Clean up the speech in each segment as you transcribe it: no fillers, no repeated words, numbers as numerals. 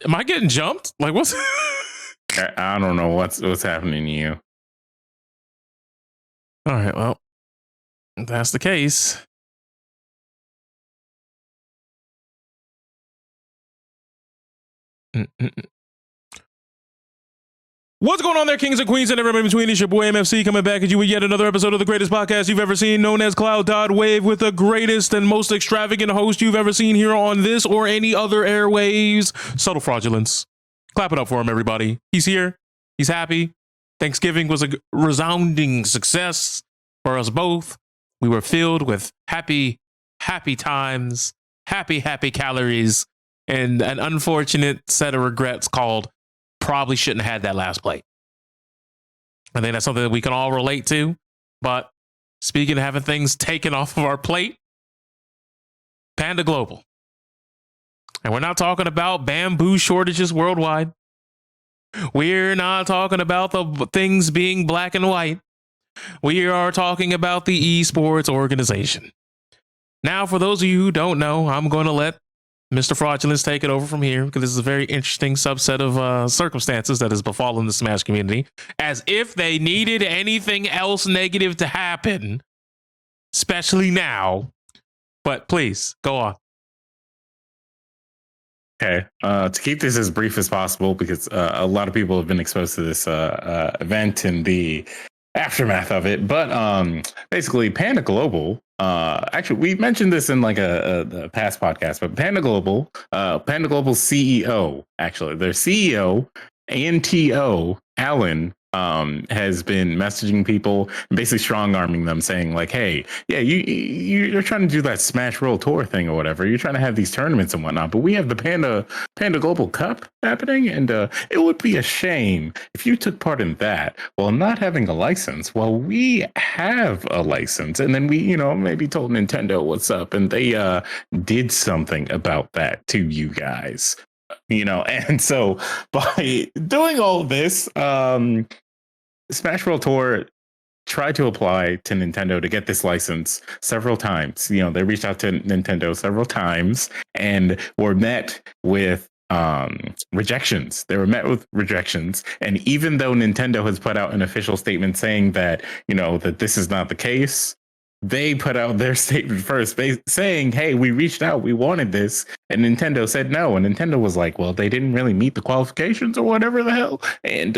Am I getting jumped? Like, what's? I don't know what's happening to you. All right, well, if that's the case. What's going on there, kings and queens and everybody in between? It's your boy MFC coming back at you with yet another episode of the greatest podcast you've ever seen, known as Clout.WAV, with the greatest and most extravagant host you've ever seen here on this or any other airwaves, Subtle Fraudulence. Clap it up for him, everybody. He's here. He's happy. Thanksgiving was a resounding success for us both. We were filled with happy times, happy calories, and an unfortunate set of regrets called probably shouldn't have had that last plate. I think that's something that we can all relate to. But speaking of having things taken off of our plate, Panda Global. And we're not talking about bamboo shortages worldwide. We're not talking about the things being black and white. We are talking about the esports organization. Now, for those of you who don't know, I'm going to let Mr. Fraudulence take it over from here, because this is a very interesting subset of circumstances that has befallen the Smash community. As if they needed anything else negative to happen, especially now. But please, go on. Okay, to keep this as brief as possible, because a lot of people have been exposed to this event and the aftermath of it. But basically, Panda Global. Actually, we mentioned this in like a past podcast, but Panda Global's CEO, actually, their CEO, ANTO, Alan, has been messaging people and basically strong arming them, saying like, hey, yeah, you're trying to do that Smash World Tour thing or whatever. You're trying to have these tournaments and whatnot, but we have the Panda Global Cup happening, and it would be a shame if you took part in that while not having a license. Well, we have a license, and then we, maybe told Nintendo what's up, and they did something about that to you guys. And so by doing all this, Smash World Tour tried to apply to Nintendo to get this license several times. They reached out to Nintendo several times and were met with rejections. They were met with rejections. And even though Nintendo has put out an official statement saying that, that this is not the case, they put out their statement first saying, hey, we reached out, we wanted this. And Nintendo said no. And Nintendo was like, well, they didn't really meet the qualifications or whatever the hell. And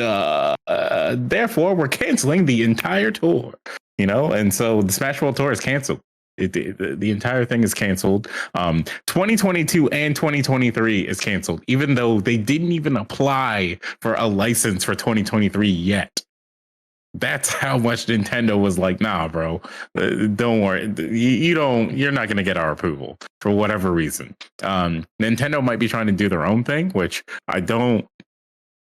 therefore, we're canceling the entire tour, And so the Smash World Tour is canceled. The entire thing is canceled. 2022 and 2023 is canceled, even though they didn't even apply for a license for 2023 yet. That's how much Nintendo was like, nah, bro, don't worry. You're not going to get our approval for whatever reason. Nintendo might be trying to do their own thing, which I don't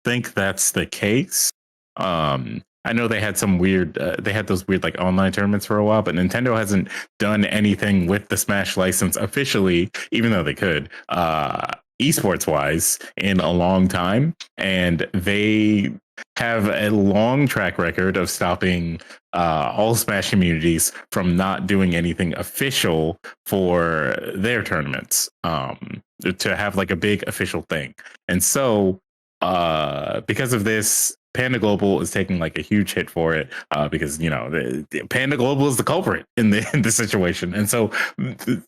think that's the case. I know they had some weird, they had those weird like online tournaments for a while, but Nintendo hasn't done anything with the Smash license officially, even though they could, esports wise, in a long time. And they have a long track record of stopping all Smash communities from not doing anything official for their tournaments, to have like a big official thing. And so because of this, Panda Global is taking like a huge hit for it, because the Panda Global is the culprit in the situation, and so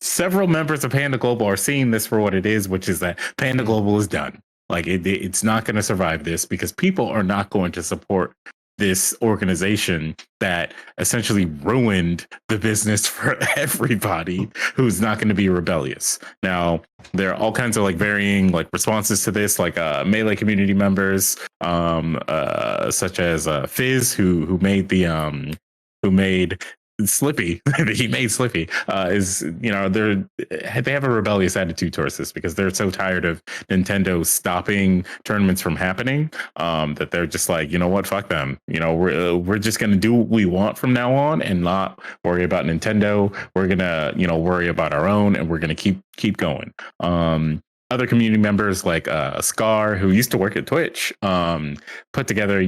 several members of Panda Global are seeing this for what it is, which is that Panda Global is done. Like it's not going to survive this, because people are not going to support this organization that essentially ruined the business for everybody who's not going to be rebellious. Now, there are all kinds of like varying like responses to this, like Melee community members, such as Fizz, who made Slippy, he made Slippy, is they have a rebellious attitude towards this, because they're so tired of Nintendo stopping tournaments from happening, that they're just like, you know what, fuck them. We're just gonna do what we want from now on and not worry about Nintendo. We're gonna worry about our own, and we're gonna keep going. Other community members like Scar, who used to work at Twitch, put together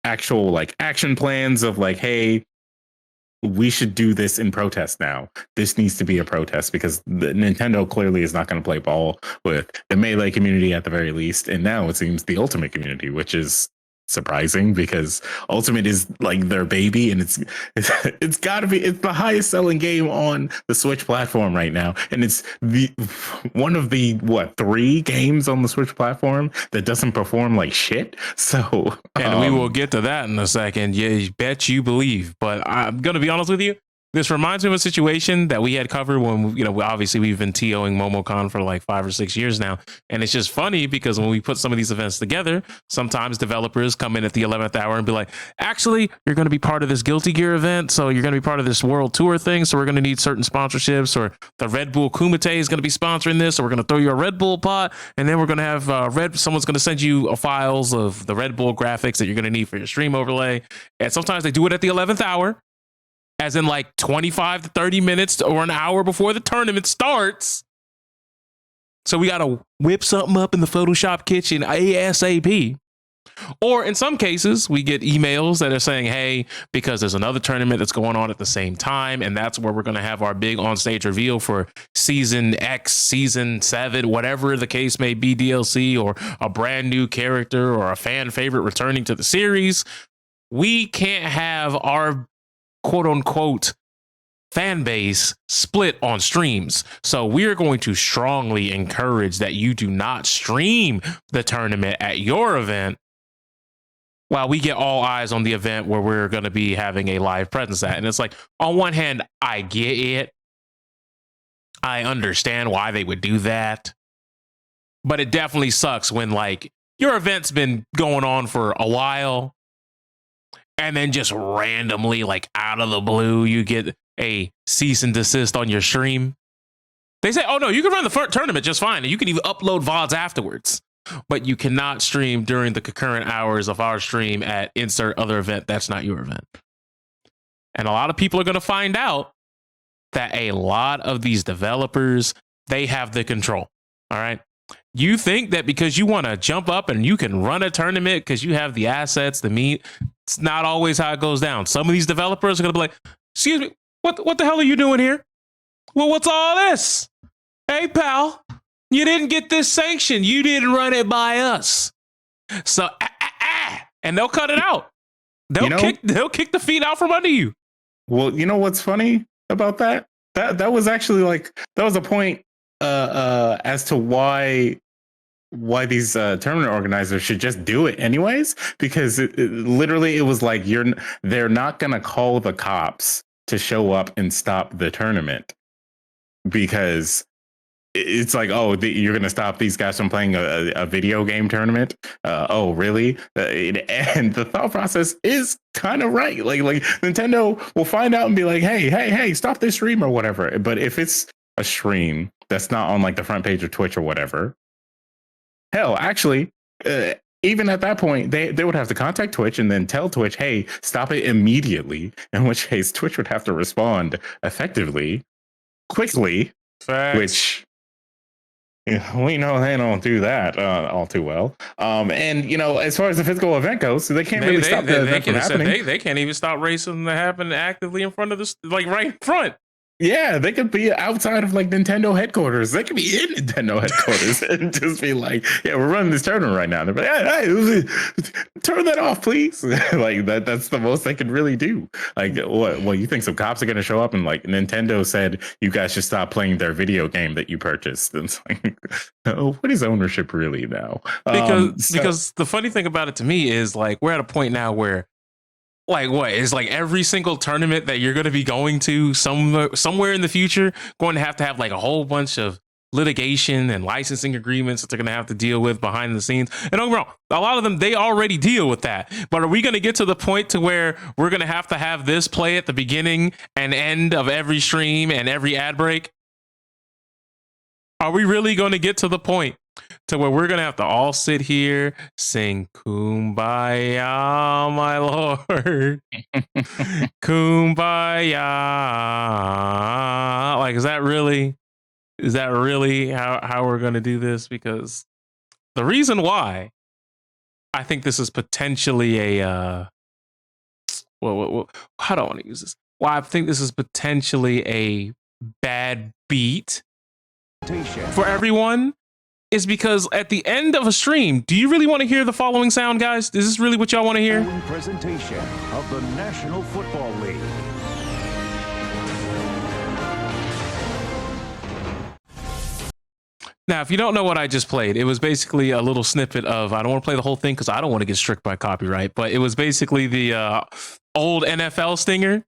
actual like action plans of like, hey, we should do this in protest now. This needs to be a protest because Nintendo clearly is not going to play ball with the Melee community at the very least. And now it seems the Ultimate community, which is surprising because Ultimate is like their baby, and it's got to be, it's the highest selling game on the Switch platform right now, and it's the one of the 3 games on the Switch platform that doesn't perform like shit. So and we will get to that in a second. Yeah, bet you believe. But I'm gonna be honest with you. This reminds me of a situation that we had covered when, obviously we've been TOing MomoCon for like 5 or 6 years now. And it's just funny because when we put some of these events together, sometimes developers come in at the 11th hour and be like, actually, you're going to be part of this Guilty Gear event. So you're going to be part of this world tour thing. So we're going to need certain sponsorships, or the Red Bull Kumite is going to be sponsoring this. So we're going to throw you a Red Bull pot. And then we're going to have someone's going to send you files of the Red Bull graphics that you're going to need for your stream overlay. And sometimes they do it at the 11th hour, as in like 25 to 30 minutes or an hour before the tournament starts. So we got to whip something up in the Photoshop kitchen ASAP. Or in some cases, we get emails that are saying, hey, because there's another tournament that's going on at the same time, and that's where we're going to have our big on-stage reveal for Season X, Season 7, whatever the case may be, DLC, or a brand new character or a fan favorite returning to the series. We can't have our quote-unquote fan base split on streams. So we're going to strongly encourage that you do not stream the tournament at your event while we get all eyes on the event where we're going to be having a live presence at. And it's like, on one hand, I get it. I understand why they would do that. But it definitely sucks when like your event's been going on for a while, and then just randomly, like out of the blue, you get a cease and desist on your stream. They say, oh no, you can run the tournament just fine. And you can even upload VODs afterwards. But you cannot stream during the concurrent hours of our stream at insert other event. That's not your event. And a lot of people are going to find out that a lot of these developers, they have the control. All right. You think that because you want to jump up and you can run a tournament because you have the assets, the meat, it's not always how it goes down. Some of these developers are going to be like, excuse me, what the hell are you doing here? Well, what's all this? Hey, pal, you didn't get this sanction. You didn't run it by us. So, and they'll cut it out. They'll kick the feet out from under you. Well, you know what's funny about that? That was actually like, that was a point as to why these tournament organizers should just do it anyways, because it literally it was like they're not gonna call the cops to show up and stop the tournament, because it's like, oh, you're gonna stop these guys from playing a video game tournament? Oh, really? And the thought process is kind of right. Like Nintendo will find out and be like, hey, stop this stream or whatever. But if it's a stream that's not on like the front page of Twitch or whatever, hell, actually, even at that point, they would have to contact Twitch and then tell Twitch, hey, stop it immediately. In which case, Twitch would have to respond effectively, quickly. Facts. Which we know they don't do that all too well. And as far as the physical event goes, they can't really stop the event from happening. They can't even stop racism that happened actively in front of this, like right in front. Yeah, they could be outside of like Nintendo headquarters. They could be in Nintendo headquarters and just be like, yeah, we're running this tournament right now. They're like, hey, turn that off, please. Like that's the most they can really do. Like, what? Well, you think some cops are going to show up and like Nintendo said, you guys should stop playing their video game that you purchased. And it's like, oh, what is ownership really now? Because the funny thing about it to me is like, we're at a point now where, like, what is like every single tournament that you're going to be going to somewhere in the future going to have like a whole bunch of litigation and licensing agreements that they're going to have to deal with behind the scenes. And don't get me wrong, a lot of them, they already deal with that. But are we going to get to the point to where we're going to have this play at the beginning and end of every stream and every ad break? Are we really going to get to the point to where we're going to have to all sit here, sing Kumbaya, my Lord. Kumbaya. Like, is that really how we're going to do this? Because the reason why I think this is potentially a, how do I want to use this? why I think this is potentially a bad beat for everyone is because at the end of a stream, do you really want to hear the following sound, guys? Is this really what y'all want to hear? Presentation of the National Football League. Now, if you don't know what I just played, it was basically a little snippet of, I don't want to play the whole thing because I don't want to get strict by copyright, but it was basically the old NFL stinger.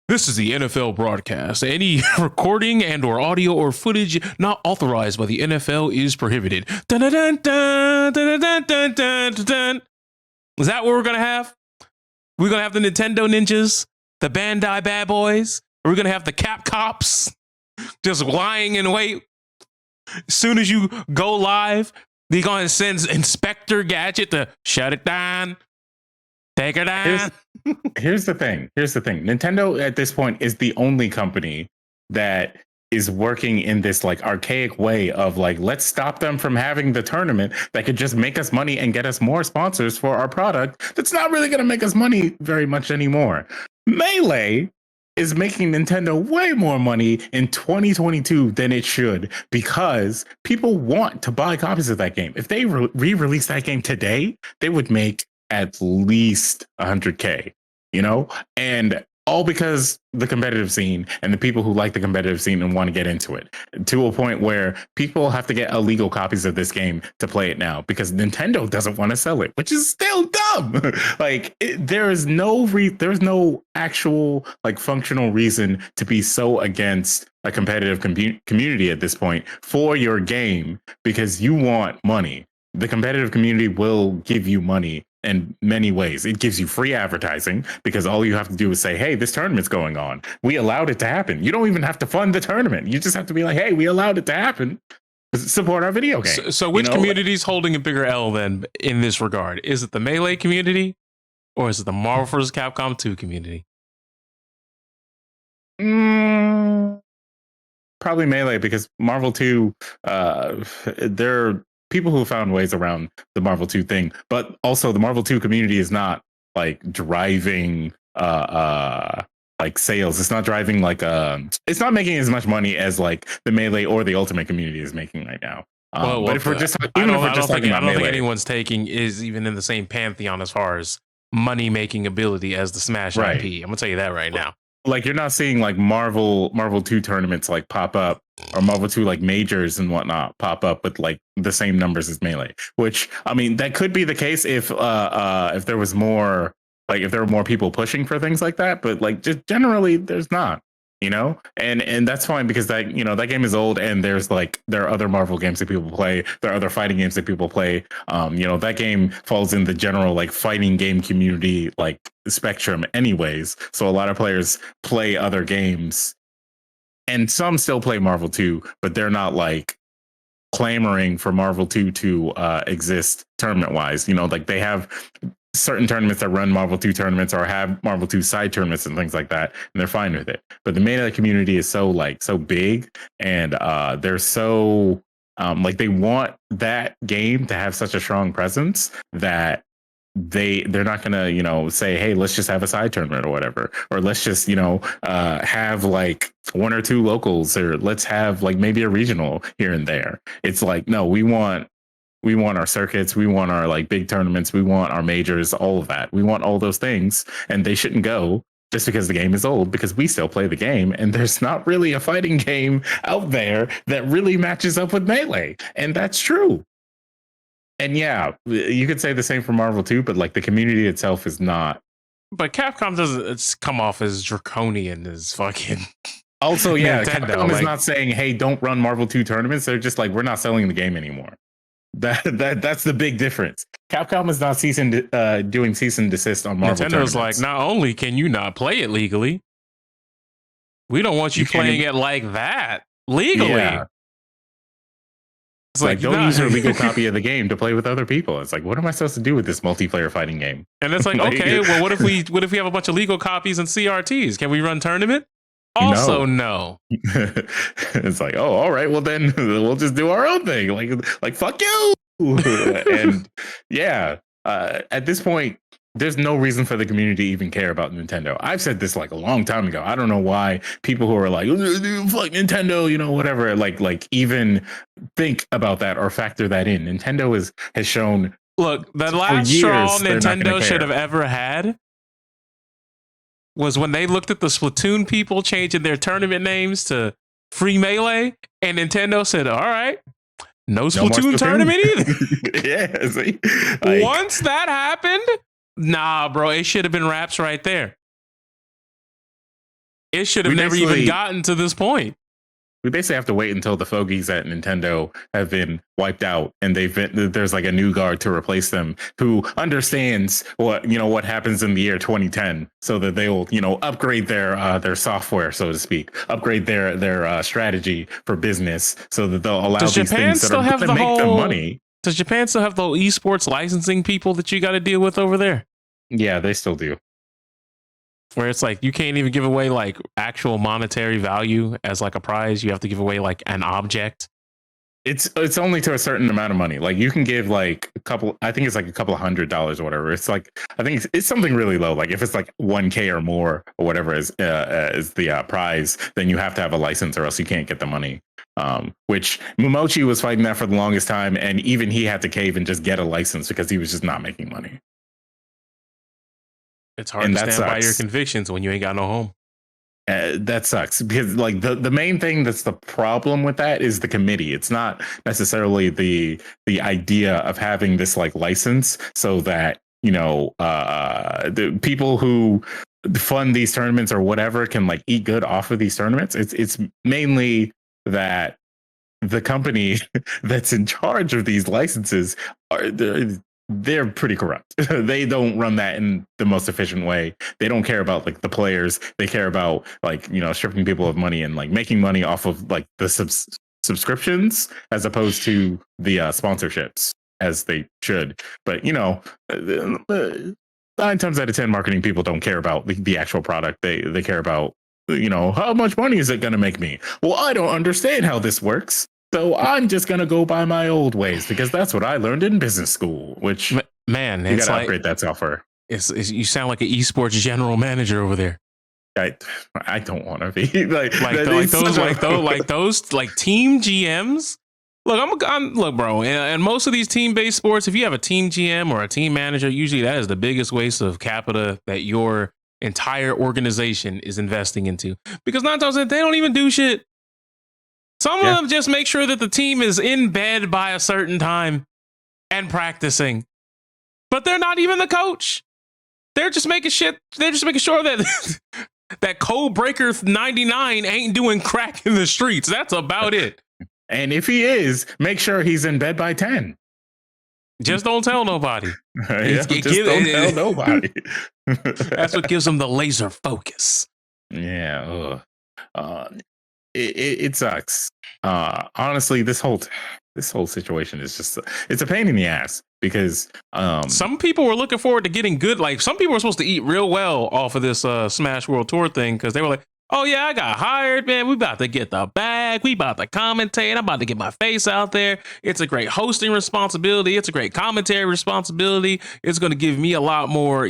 This is the NFL broadcast. Any recording and or audio or footage not authorized by the NFL is prohibited. Dun, dun, dun, dun, dun, dun, dun, dun, dun. Is that what we're going to have? We're going to have the Nintendo ninjas, the Bandai bad boys. We're going to have the Cap cops just lying in wait. As soon as you go live, they're going to send Inspector Gadget to shut it down. Take her down. Here's the thing. Nintendo at this point is the only company that is working in this like archaic way of like, let's stop them from having the tournament that could just make us money and get us more sponsors for our product. That's not really going to make us money very much anymore. Melee is making Nintendo way more money in 2022 than it should because people want to buy copies of that game. If they re-release that game today, they would make at least 100K, you know, and all because the competitive scene and the people who like the competitive scene and want to get into it to a point where people have to get illegal copies of this game to play it now because Nintendo doesn't want to sell it, which is still dumb. Like there's no actual like functional reason to be so against a competitive community at this point for your game because you want money. The competitive community will give you money in many ways. It gives you free advertising because all you have to do is say, hey, this tournament's going on. We allowed it to happen. You don't even have to fund the tournament. You just have to be like, hey, we allowed it to happen. Support our video game. So which community is holding a bigger L then in this regard? Is it the Melee community or is it the Marvel vs. Capcom 2 community? Probably Melee because Marvel 2, they're people who found ways around the Marvel 2 thing, but also the Marvel 2 community is not like driving like sales. It's not driving like it's not making as much money as like the Melee or the Ultimate community is making right now. But if we're just talking about Melee, I don't think anyone's taking is even in the same pantheon as far as money making ability as the Smash IP. I'm gonna tell you that right now. Like you're not seeing like Marvel 2 tournaments like pop up or Marvel 2 like majors and whatnot pop up with like the same numbers as Melee, which I mean that could be the case if there was more like if there were more people pushing for things like that, but like just generally there's not, you know, and that's fine because that, you know, that game is old and there are other Marvel games that people play, there are other fighting games that people play. You know, that game falls in the general like fighting game community like spectrum anyways, so a lot of players play other games and some still play Marvel 2, but they're not like clamoring for Marvel 2 to exist tournament wise. You know, like they have certain tournaments that run Marvel 2 tournaments or have Marvel 2 side tournaments and things like that, and they're fine with it. But the Melee community is so big and they're so like they want that game to have such a strong presence that they're not gonna, you know, say, hey, let's just have a side tournament or whatever, or let's just, you know, have like 1 or 2 locals, or let's have like maybe a regional here and there. It's like, no, we want our circuits, we want our like big tournaments, we want our majors, all of that. We want all those things, and they shouldn't go just because the game is old, because we still play the game, and there's not really a fighting game out there that really matches up with Melee, and that's true. And yeah, you could say the same for Marvel 2, but like the community itself is not. But Capcom doesn't come off as draconian as fucking. Also, yeah, Nintendo, Capcom is not saying, hey, don't run Marvel 2 tournaments. They're just like, we're not selling the game anymore. That's the big difference. Capcom is not doing cease and desist on Marvel. Nintendo's like, not only can you not play it legally, we don't want you playing it like that legally. Yeah. It's like don't use your legal copy of the game to play with other people. It's like, what am I supposed to do with this multiplayer fighting game? And it's like, okay, well, what if we have a bunch of legal copies and CRTs? Can we run tournament? Also, no. It's like, oh, all right, well then we'll just do our own thing. Like fuck you. And yeah, at this point, there's no reason for the community to even care about Nintendo. I've said this like a long time ago. I don't know why people who are like fuck Nintendo, whatever, like even think about that or factor that in. Nintendo has shown, look, the for last straw years, they're not gonna Nintendo should care. have ever had was when they looked at the Splatoon people changing their tournament names to Free Melee, and Nintendo said, all right, no more Splatoon tournament either. Yeah, see? Once that happened, nah, bro, it should have been wraps right there. It should have never even gotten to this point. We basically have to wait until the fogies at Nintendo have been wiped out and there's like a new guard to replace them who understands what happens in the year 2010, so that they will upgrade their software, so to speak, upgrade their strategy for business, so that they'll allow these things that are going to make them money. Does Japan still have the esports licensing people that you got to deal with over there? Yeah, they still do. Where it's like you can't even give away like actual monetary value as like a prize. You have to give away like an object. It's only to a certain amount of money. Like you can give like I think it's like a couple of $100 or whatever. It's like, I think it's something really low. Like if it's like 1K or more or whatever is the prize, then you have to have a license or else you can't get the money. Which Momochi was fighting that for the longest time, and even he had to cave and just get a license because he was just not making money. It's hard to stand by your convictions when you ain't got no home. That sucks, because like the main thing that's the problem with that is the committee. It's not necessarily the idea of having this like license so that the people who fund these tournaments or whatever can like eat good off of these tournaments. It's mainly that the company that's in charge of these licenses they're pretty corrupt. They don't run that in the most efficient way. They don't care about like the players. They care about like stripping people of money and like making money off of like the subscriptions as opposed to the sponsorships, as they should. But 9 times out of 10 marketing people don't care about the actual product. They care about how much money is it going to make me? Well, I don't understand how this works, so I'm just going to go by my old ways because that's what I learned in business school, which, man, you got to upgrade that software. You sound like an esports general manager over there. I don't want to be like those team GMs. Look, look, bro. And most of these team-based sports, if you have a team GM or a team manager, usually that is the biggest waste of capita that your entire organization is investing into. Because 9 times they don't even do shit. Some of them just make sure that the team is in bed by a certain time and practicing, but they're not even the coach. They're just making shit. They're just making sure that that Code Breaker 99 ain't doing crack in the streets. That's about it. And if he is, make sure he's in bed by 10. Just don't tell nobody. Don't tell nobody. That's what gives them the laser focus. Yeah. It sucks. Honestly, this whole situation is just, it's a pain in the ass because some people were looking forward to getting good. Like some people were supposed to eat real well off of this Smash World Tour thing because they were like, oh yeah, I got hired, man. We about to get the bag. We about to commentate. I'm about to get my face out there. It's a great hosting responsibility. It's a great commentary responsibility. It's going to give me a lot more,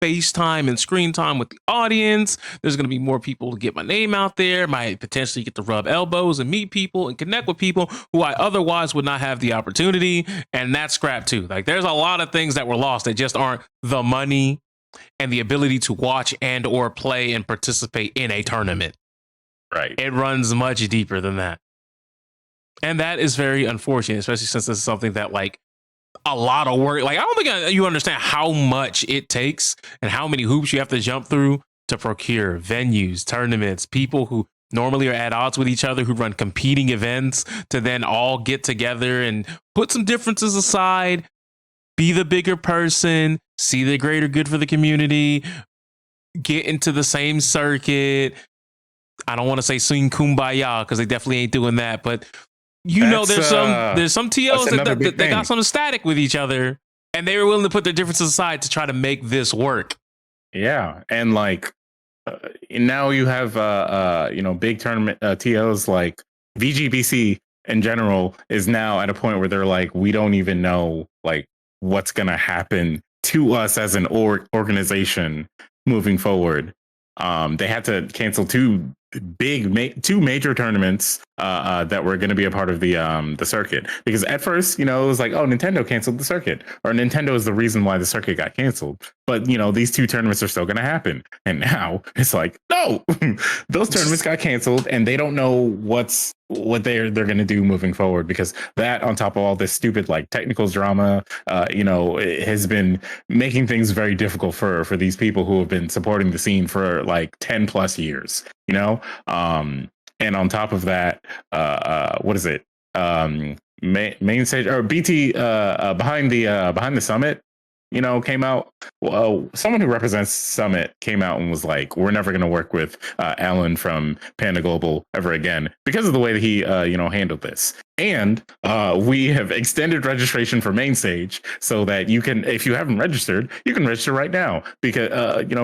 face time and screen time with the audience. There's going to be more people to get my name out there. Might potentially get to rub elbows and meet people and connect with people who I otherwise would not have the opportunity. And that's scrap too. Like there's a lot of things that were lost that just aren't the money and the ability to watch and or play and participate in a tournament. Right. It runs much deeper than that. And that is very unfortunate, especially since this is something that like a lot of work. Like, I don't think you understand how much it takes and how many hoops you have to jump through to procure venues, tournaments, people who normally are at odds with each other, who run competing events, to then all get together and put some differences aside, be the bigger person, see the greater good for the community, get into the same circuit. I don't want to say sing kumbaya because they definitely ain't doing that, but there's some TOs that got some static with each other, and they were willing to put their differences aside to try to make this work. Yeah, and like now you have big tournament TOs like VGBC in general is now at a point where they're like, we don't even know like what's gonna happen to us as an organization moving forward. They had to cancel two major tournaments that were going to be a part of the circuit, because at first, it was like, oh, Nintendo canceled the circuit, or Nintendo is the reason why the circuit got canceled. But these two tournaments are still going to happen, and now it's like, no, those tournaments got canceled, and they don't know what they're going to do moving forward, because that, on top of all this stupid like technicals drama, it has been making things very difficult for these people who have been supporting the scene for like 10 plus years. And on top of that, what is it? Main stage, or BT behind the summit, came out. Someone who represents Summit came out and was like, we're never going to work with Alan from Panda Global ever again because of the way that he handled this. And we have extended registration for main stage so that you can, if you haven't registered, you can register right now, because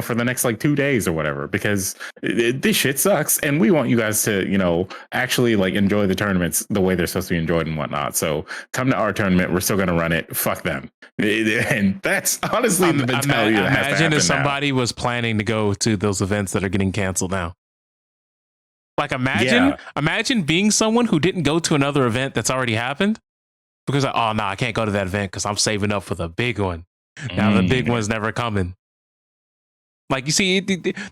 for the next like 2 days or whatever, because this shit sucks, and we want you guys to actually like enjoy the tournaments the way they're supposed to be enjoyed and whatnot. So come to our tournament. We're still going to run it. Fuck them. And that's honestly the mentality. Imagine if somebody was planning to go to those events that are getting canceled now. Like imagine being someone who didn't go to another event that's already happened because I can't go to that event because I'm saving up for the big one. Now the big one's never coming. Like, you see,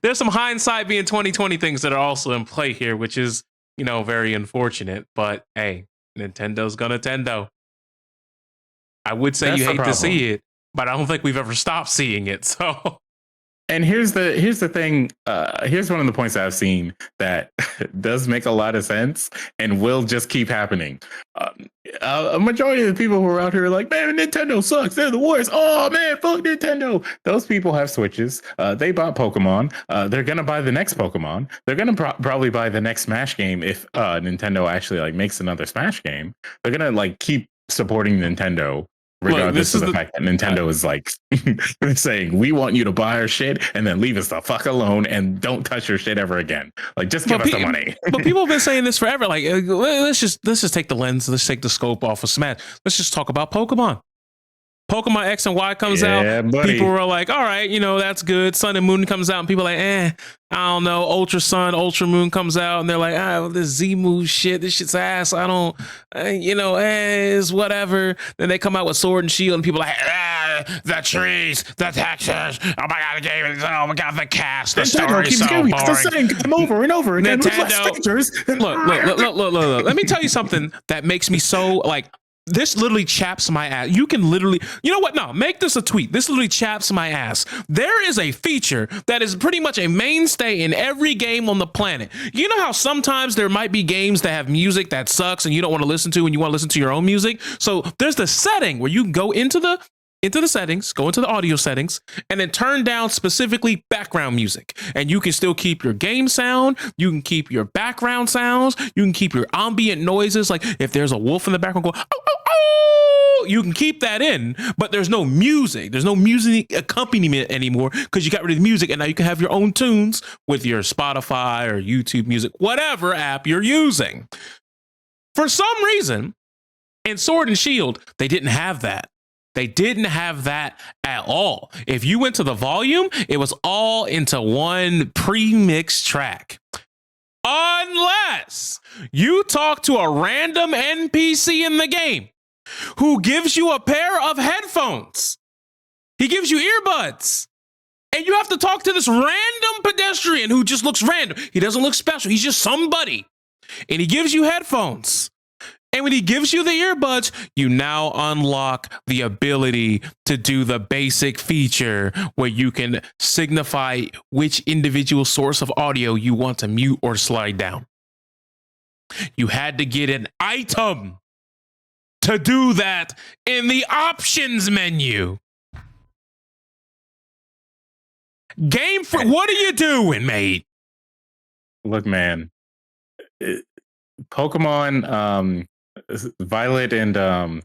there's some hindsight being 2020 things that are also in play here, which is very unfortunate. But hey, Nintendo's gonna Nintendo. I would say you hate to see it, but I don't think we've ever stopped seeing it. So. And here's the thing. Here's one of the points that I've seen that does make a lot of sense and will just keep happening. A majority of the people who are out here are like, man, Nintendo sucks. They're the worst. Oh man, fuck Nintendo. Those people have Switches. They bought Pokemon. They're gonna buy the next Pokemon. They're gonna probably buy the next Smash game if Nintendo actually like makes another Smash game. They're gonna like keep supporting Nintendo. Regardless of the fact that Nintendo is like saying, we want you to buy our shit and then leave us the fuck alone and don't touch your shit ever again. Like, just give us the money. But people have been saying this forever. Like, let's just take the lens, let's take the scope off of Smash. Let's just talk about Pokemon. Pokemon X and Y comes out. Buddy. People are like, all right, that's good. Sun and Moon comes out, and people are like, I don't know. Ultra Sun, Ultra Moon comes out, and they're like, this Z Move shit, this shit's ass. I don't, it's whatever. Then they come out with Sword and Shield, and people are like, the trees, the textures. Oh my god, the game is, oh my god, the cast, the story is so boring. The same game over and over again. Nintendo, look. Let me tell you something that makes me so like. This literally chaps my ass. You can literally, No, make this a tweet. This literally chaps my ass. There is a feature that is pretty much a mainstay in every game on the planet. You know how sometimes there might be games that have music that sucks and you don't want to listen to, and you want to listen to your own music? So there's the setting where you can go into the settings, go into the audio settings, and then turn down specifically background music. And you can still keep your game sound, you can keep your background sounds, you can keep your ambient noises. Like if there's a wolf in the background going, oh, oh, oh, you can keep that in, but there's no music. There's no music accompaniment anymore because you got rid of the music, and now you can have your own tunes with your Spotify or YouTube Music, whatever app you're using. For some reason, in Sword and Shield, they didn't have that. They didn't have that at all. If you went to the volume, it was all into one pre-mixed track. Unless you talk to a random NPC in the game who gives you a pair of headphones. He gives you earbuds. And you have to talk to this random pedestrian who just looks random. He doesn't look special. He's just somebody. And he gives you headphones. And when he gives you the earbuds, you now unlock the ability to do the basic feature where you can signify which individual source of audio you want to mute or slide down. You had to get an item to do that in the options menu. What are you doing, mate? Look, man, Pokemon, Violet and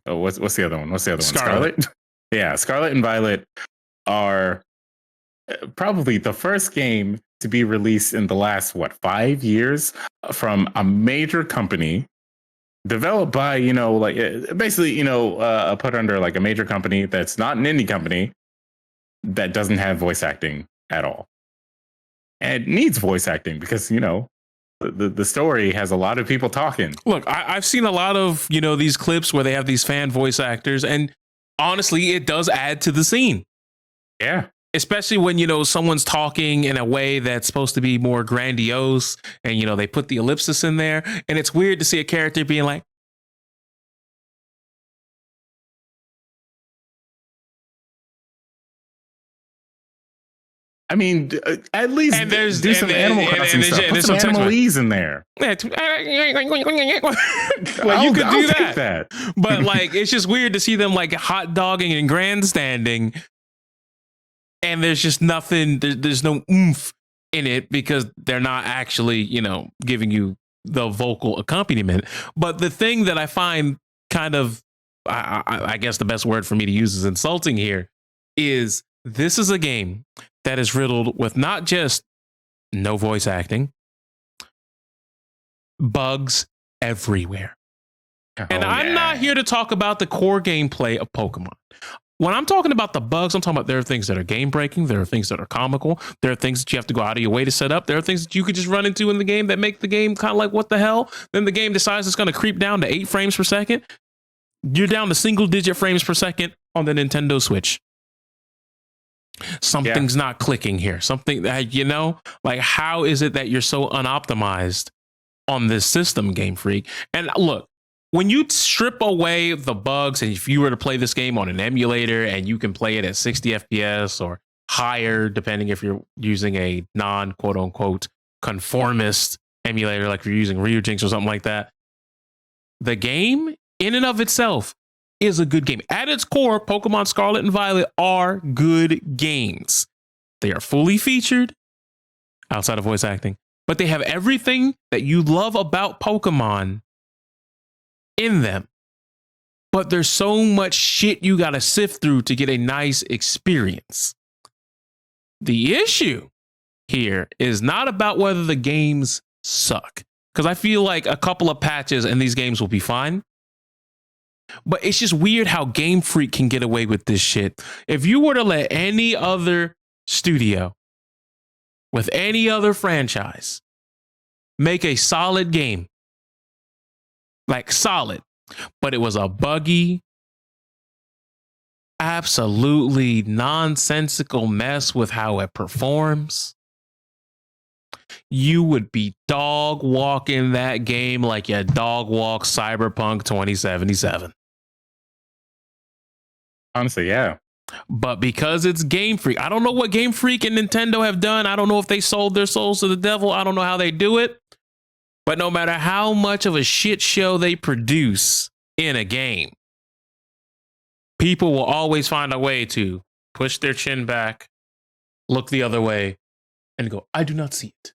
what's the other one? Scarlet? Yeah, Scarlet and Violet are probably the first game to be released in the last 5 years from a major company, developed by basically put under like a major company that's not an indie company, that doesn't have voice acting at all. And it needs voice acting because, the story has a lot of people talking. Look, I've seen a lot of, these clips where they have these fan voice actors, and honestly, it does add to the scene. Yeah. Especially when, someone's talking in a way that's supposed to be more grandiose and, they put the ellipsis in there. And it's weird to see a character being like, I mean, at least and there's do some Animal Crossing stuff. Put some Animalese in there. well, I'll you could do take that. But like, it's just weird to see them like hot dogging and grandstanding. And there's just nothing, there's no oomph in it because they're not actually, giving you the vocal accompaniment. But the thing that I find kind of, I guess the best word for me to use is insulting here, is this is a game that is riddled with not just no voice acting, bugs everywhere. And I'm not here to talk about the core gameplay of Pokemon. When I'm talking about the bugs, I'm talking about there are things that are game breaking. There are things that are comical. There are things that you have to go out of your way to set up. There are things that you could just run into in the game that make the game kind of like, what the hell? Then the game decides it's going to creep down to 8 frames per second. You're down to single digit frames per second on the Nintendo Switch. Something's not clicking here. Something that, like, how is it that you're so unoptimized on this system, Game Freak? And look, when you strip away the bugs, and if you were to play this game on an emulator and you can play it at 60 FPS or higher, depending if you're using a non quote unquote conformist emulator, like you're using Ryujinx or something like that, the game in and of itself is a good game. At its core, Pokemon Scarlet and Violet are good games. They are fully featured outside of voice acting, but they have everything that you love about Pokemon in them. But there's so much shit you got to sift through to get a nice experience. The issue here is not about whether the games suck, because I feel like a couple of patches and these games will be fine. But it's just weird how Game Freak can get away with this shit. If you were to let any other studio with any other franchise make a solid game, like solid, but it was a buggy, absolutely nonsensical mess with how it performs, you would be dog walking that game like you dog walk Cyberpunk 2077. Honestly, yeah. But because it's Game Freak, I don't know what Game Freak and Nintendo have done. I don't know if they sold their souls to the devil. I don't know how they do it. But no matter how much of a shit show they produce in a game, people will always find a way to push their chin back, look the other way, and go, I do not see it.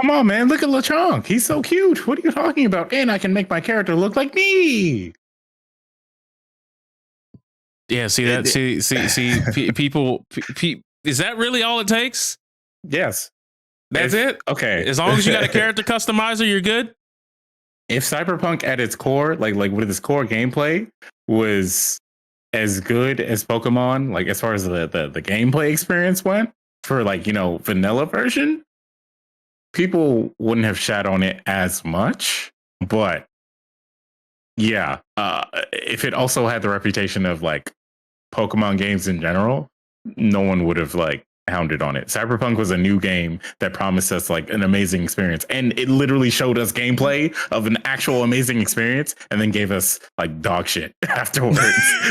Come on, man. Look at Lechonk. He's so cute. What are you talking about? And I can make my character look like me. Yeah, see that? See, people, is that really all it takes? Yes. That's it? Okay. As long as you got a character customizer, you're good? If Cyberpunk at its core, like with its core gameplay, was as good as Pokemon, like as far as the gameplay experience went, for vanilla version, people wouldn't have shat on it as much. But yeah, if it also had the reputation of like Pokemon games in general, no one would have hounded on it. Cyberpunk was a new game that promised us an amazing experience, and it literally showed us gameplay of an actual amazing experience and then gave us dog shit afterwards.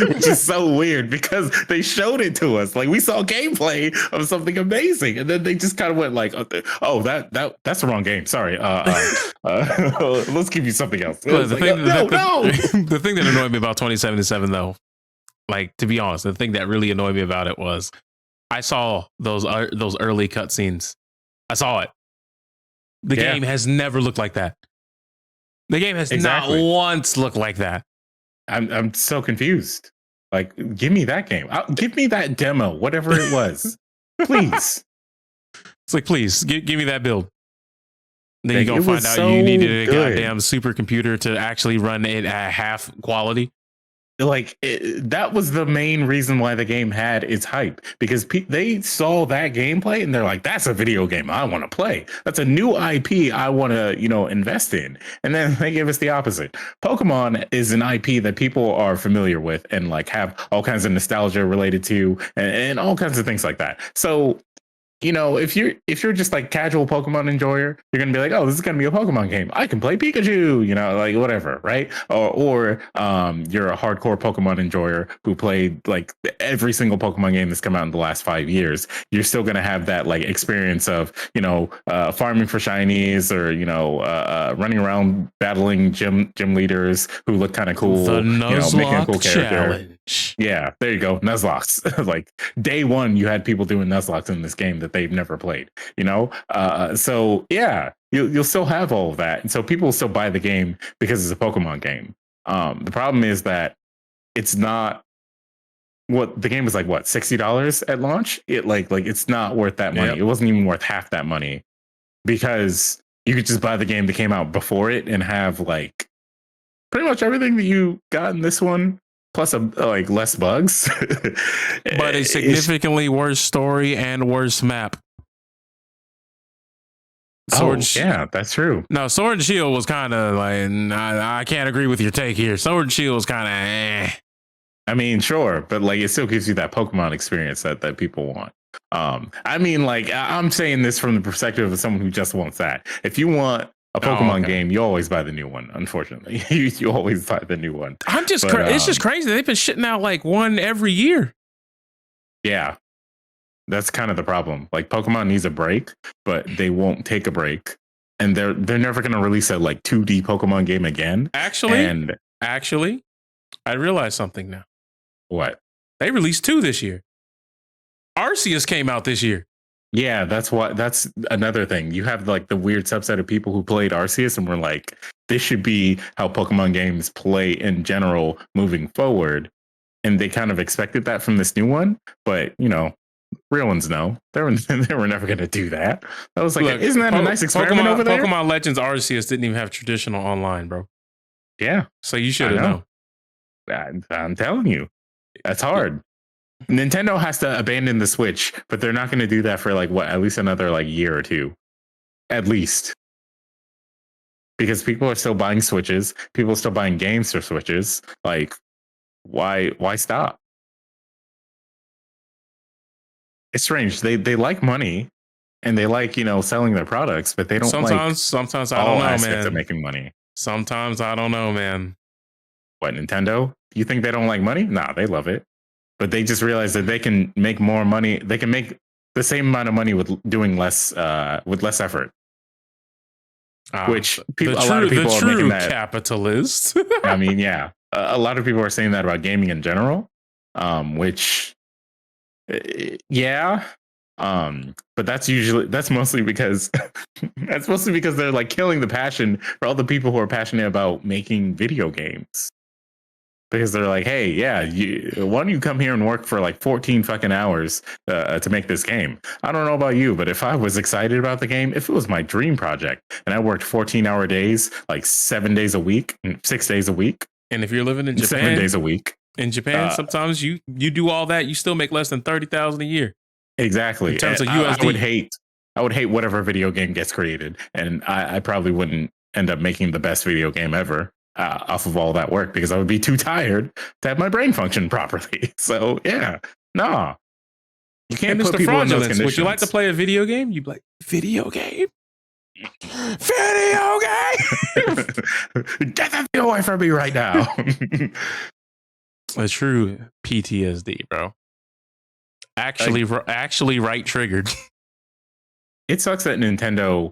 Which is so weird because they showed it to us, we saw gameplay of something amazing, and then they just kind of went oh, that's the wrong game, sorry, let's give you something else. The thing that annoyed me about 2077 though, to be honest, the thing that really annoyed me about it was I saw those early cutscenes. I saw it. The game has never looked like that. The game has not once looked like that. I'm so confused. Give me that game. Give me that demo, whatever it was. Please. It's please, give me that build. Then you're going to find out you needed a goddamn supercomputer to actually run it at half quality. that was the main reason why the game had its hype, because they saw that gameplay and they're like, that's a video game I want to play. That's a new IP I want to, invest in. And then they gave us the opposite. Pokemon is an IP that people are familiar with and like have all kinds of nostalgia related to, and all kinds of things like that. So if you're just like casual Pokemon enjoyer, you're gonna be like, oh, this is gonna be a Pokemon game. I can play Pikachu, like whatever, right? Or you're a hardcore Pokemon enjoyer who played like every single Pokemon game that's come out in the last 5 years. You're still gonna have that like experience of farming for shinies, or running around battling gym leaders who look kind of cool. The Nuzlocke making a cool character. challenge. Yeah, there you go. Nuzlocks. Like day one, you had people doing Nuzlocke in this game that they've never played. So yeah, you'll still have all of that, and so people will still buy the game because it's a Pokemon game. The problem is that it's not. What the game was like, what, $60 at launch? It's not worth that money. Yep. It wasn't even worth half that money, because you could just buy the game that came out before it and have like pretty much everything that you got in this one, plus like less bugs, but a significantly worse story and worse map. Yeah, that's true. No, Sword and Shield was kind of like, I can't agree with your take here. Sword and Shield was kind of I mean, sure, but like it still gives you that Pokemon experience that people want. I mean, like I'm saying this from the perspective of someone who just wants that. If you want a Pokemon game, you always buy the new one. Unfortunately, you always buy the new one. It's just crazy. They've been shitting out like one every year. Yeah, that's kind of the problem. Like Pokemon needs a break, but they won't take a break, and they're never going to release a like 2D Pokemon game again. Actually, I realized something now. What? They released 2 this year. Arceus came out this year. Yeah, that's another thing. You have like the weird subset of people who played Arceus and were like, this should be how Pokemon games play in general moving forward. And they kind of expected that from this new one. But, real ones know. They were never going to do that. I was like, look, isn't that a nice experiment over there? Pokemon Legends Arceus didn't even have traditional online, bro. Yeah. So you should have known. I'm telling you. That's hard. Nintendo has to abandon the Switch, but they're not going to do that for like at least another like year or two, at least, because people are still buying Switches. People are still buying games for Switches. Like, why stop? It's strange. They like money, and they like selling their products, but they don't. Sometimes I don't know, man. Of making money. Sometimes I don't know, man. What, Nintendo? You think they don't like money? Nah, they love it. But they just realize that they can make more money. They can make the same amount of money with doing less, with less effort. Which a lot of people are making that. Capitalist. I mean, yeah, a lot of people are saying that about gaming in general. Which, yeah, but that's mostly because they're like killing the passion for all the people who are passionate about making video games. Because they're like, hey, yeah, why don't you come here and work for like 14 fucking hours to make this game? I don't know about you, but if I was excited about the game, if it was my dream project and I worked 14-hour days, like 7 days a week, 6 days a week. And if you're living in Japan, 7 days a week. In Japan, sometimes you do all that, you still make less than $30,000 a year. Exactly. In terms of USD. I would hate whatever video game gets created. And I probably wouldn't end up making the best video game ever. Off of all that work, because I would be too tired to have my brain function properly. So yeah, no, you can't put people in those conditions. Would you like to play a video game? You'd be like, video game? Video game? Get that thing away from me right now. A true PTSD, bro. Actually right triggered. It sucks that Nintendo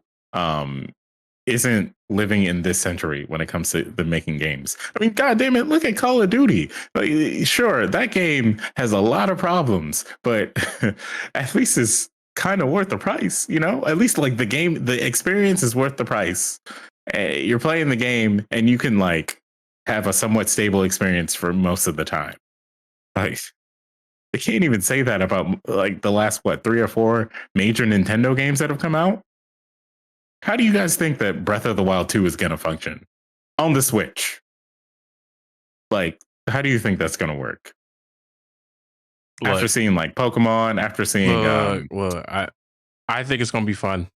isn't living in this century when it comes to the making games. I mean, God damn it, look at Call of Duty. Like, sure, that game has a lot of problems, but at least it's kind of worth the price, At least like the experience is worth the price. You're playing the game and you can like have a somewhat stable experience for most of the time. Like, they can't even say that about like the last 3 or 4 major Nintendo games that have come out. How do you guys think that Breath of the Wild 2 is going to function on the Switch? Like, How do you think that's going to work? After Look, seeing like Pokemon, after seeing look, I think it's gonna be fun.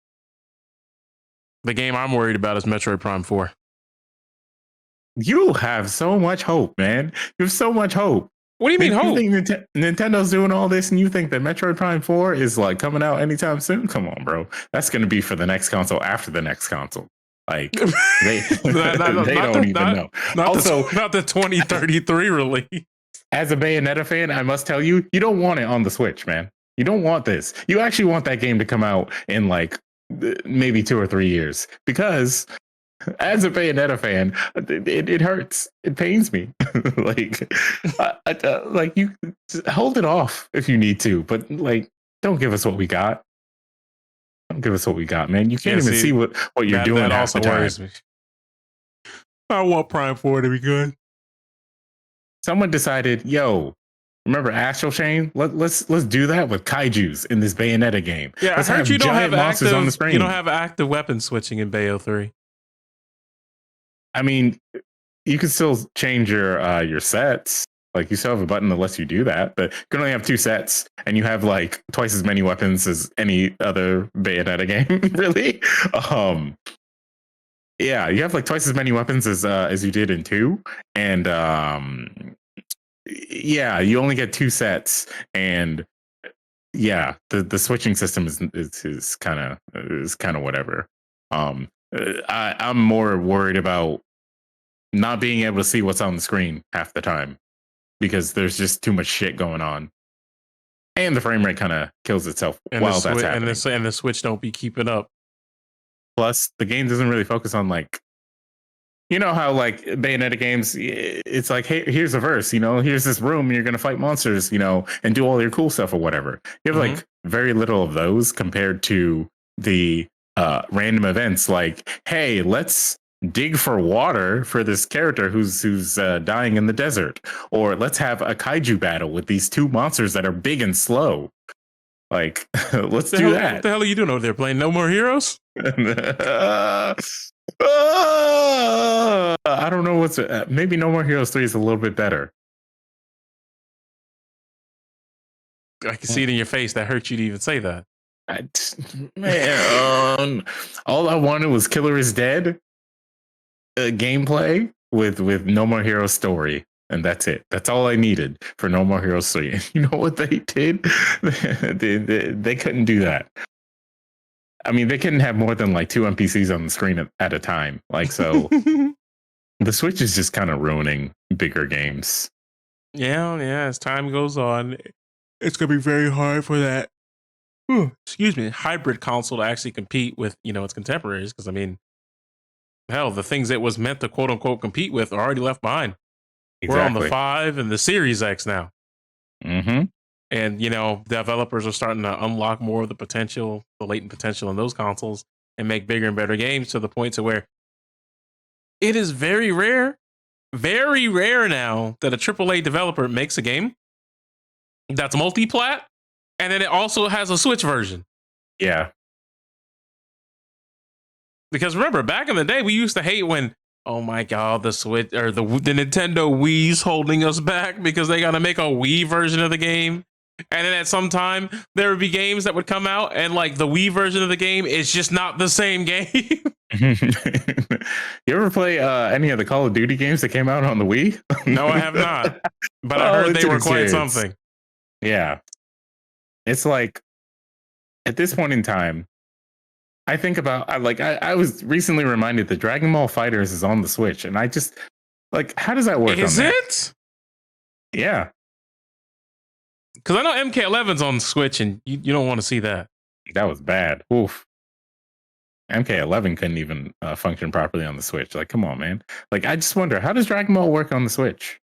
The game I'm worried about is Metroid Prime 4. you have so much hope, man. You have so much hope. What do you mean You hope? think Nintendo's doing all this, and you think that Metroid Prime 4 is like coming out anytime soon? Come on, bro. That's going to be for the next console after the next console. Like they, they don't even know. Also, not the 2033 release. as a Bayonetta fan, I must tell you, you don't want it on the Switch, man. You don't want this. You actually want that game to come out in like maybe 2 or 3 years, because as a Bayonetta fan, it hurts. It pains me. Like, like you hold it off if you need to, but like, don't give us what we got. Don't give us what we got, man. You can't even see what you're doing. That half also the time. worries me. I want Prime 4 to be good. Someone decided, yo, remember Astral Chain? Let's do that with kaijus in this Bayonetta game. Yeah, let's I heard have you don't giant have monsters on the screen. You don't have active weapon switching in Bayo 3. I mean, you can still change your sets. Like, you still have a button that lets you do that, but you can only have 2 sets, and you have like twice as many weapons as any other Bayonetta game, really. Yeah, you have like twice as many weapons as you did in 2, and yeah, you only get 2 sets, and yeah, the switching system is kind of whatever. I'm more worried about not being able to see what's on the screen half the time, because there's just too much shit going on, and the frame rate kind of kills itself while that's happening. And the Switch don't be keeping up. Plus, the game doesn't really focus on like, you know how like Bayonetta games, it's like, hey, here's a verse, here's this room, and you're gonna fight monsters, and do all your cool stuff or whatever. You have like very little of those compared to the random events, like, hey, let's dig for water for this character who's dying in the desert, or let's have a kaiju battle with these 2 monsters that are big and slow. Like, let's do that. What the hell are you doing over there? Playing No More Heroes? I don't know what's maybe No More Heroes 3 is a little bit better. I can see it in your face. That hurt you to even say that. Man, all I wanted was Killer is Dead gameplay with No More Heroes story, and that's it. That's all I needed for No More Heroes 3. And you know what they did? they couldn't do that. I mean, they couldn't have more than like 2 NPCs on the screen at a time. Like, so the Switch is just kind of ruining bigger games. Yeah. As time goes on, it's going to be very hard for that, hybrid console to actually compete with, its contemporaries. Because, I mean, hell, the things it was meant to quote unquote compete with are already left behind. Exactly. We're on the 5 and the Series X now. Mm-hmm. And, developers are starting to unlock more of the potential, the latent potential in those consoles, and make bigger and better games, to the point to where it is very rare now that a AAA developer makes a game that's multi-plat, and then it also has a Switch version. Yeah. Because remember, back in the day, we used to hate when, oh my God, the Switch or the Nintendo Wii's holding us back because they got to make a Wii version of the game. And then at some time, there would be games that would come out, and like the Wii version of the game is just not the same game. You ever play any of the Call of Duty games that came out on the Wii? No, I have not. But I heard they were quite something. Yeah. It's like, at this point in time, I think about, I was recently reminded that Dragon Ball FighterZ is on the Switch, and I just, like, how does that work? Is it? Yeah. Because I know MK11's on the Switch, and you don't want to see that. That was bad. Oof. MK11 couldn't even function properly on the Switch. Like, come on, man. Like, I just wonder, how does Dragon Ball work on the Switch?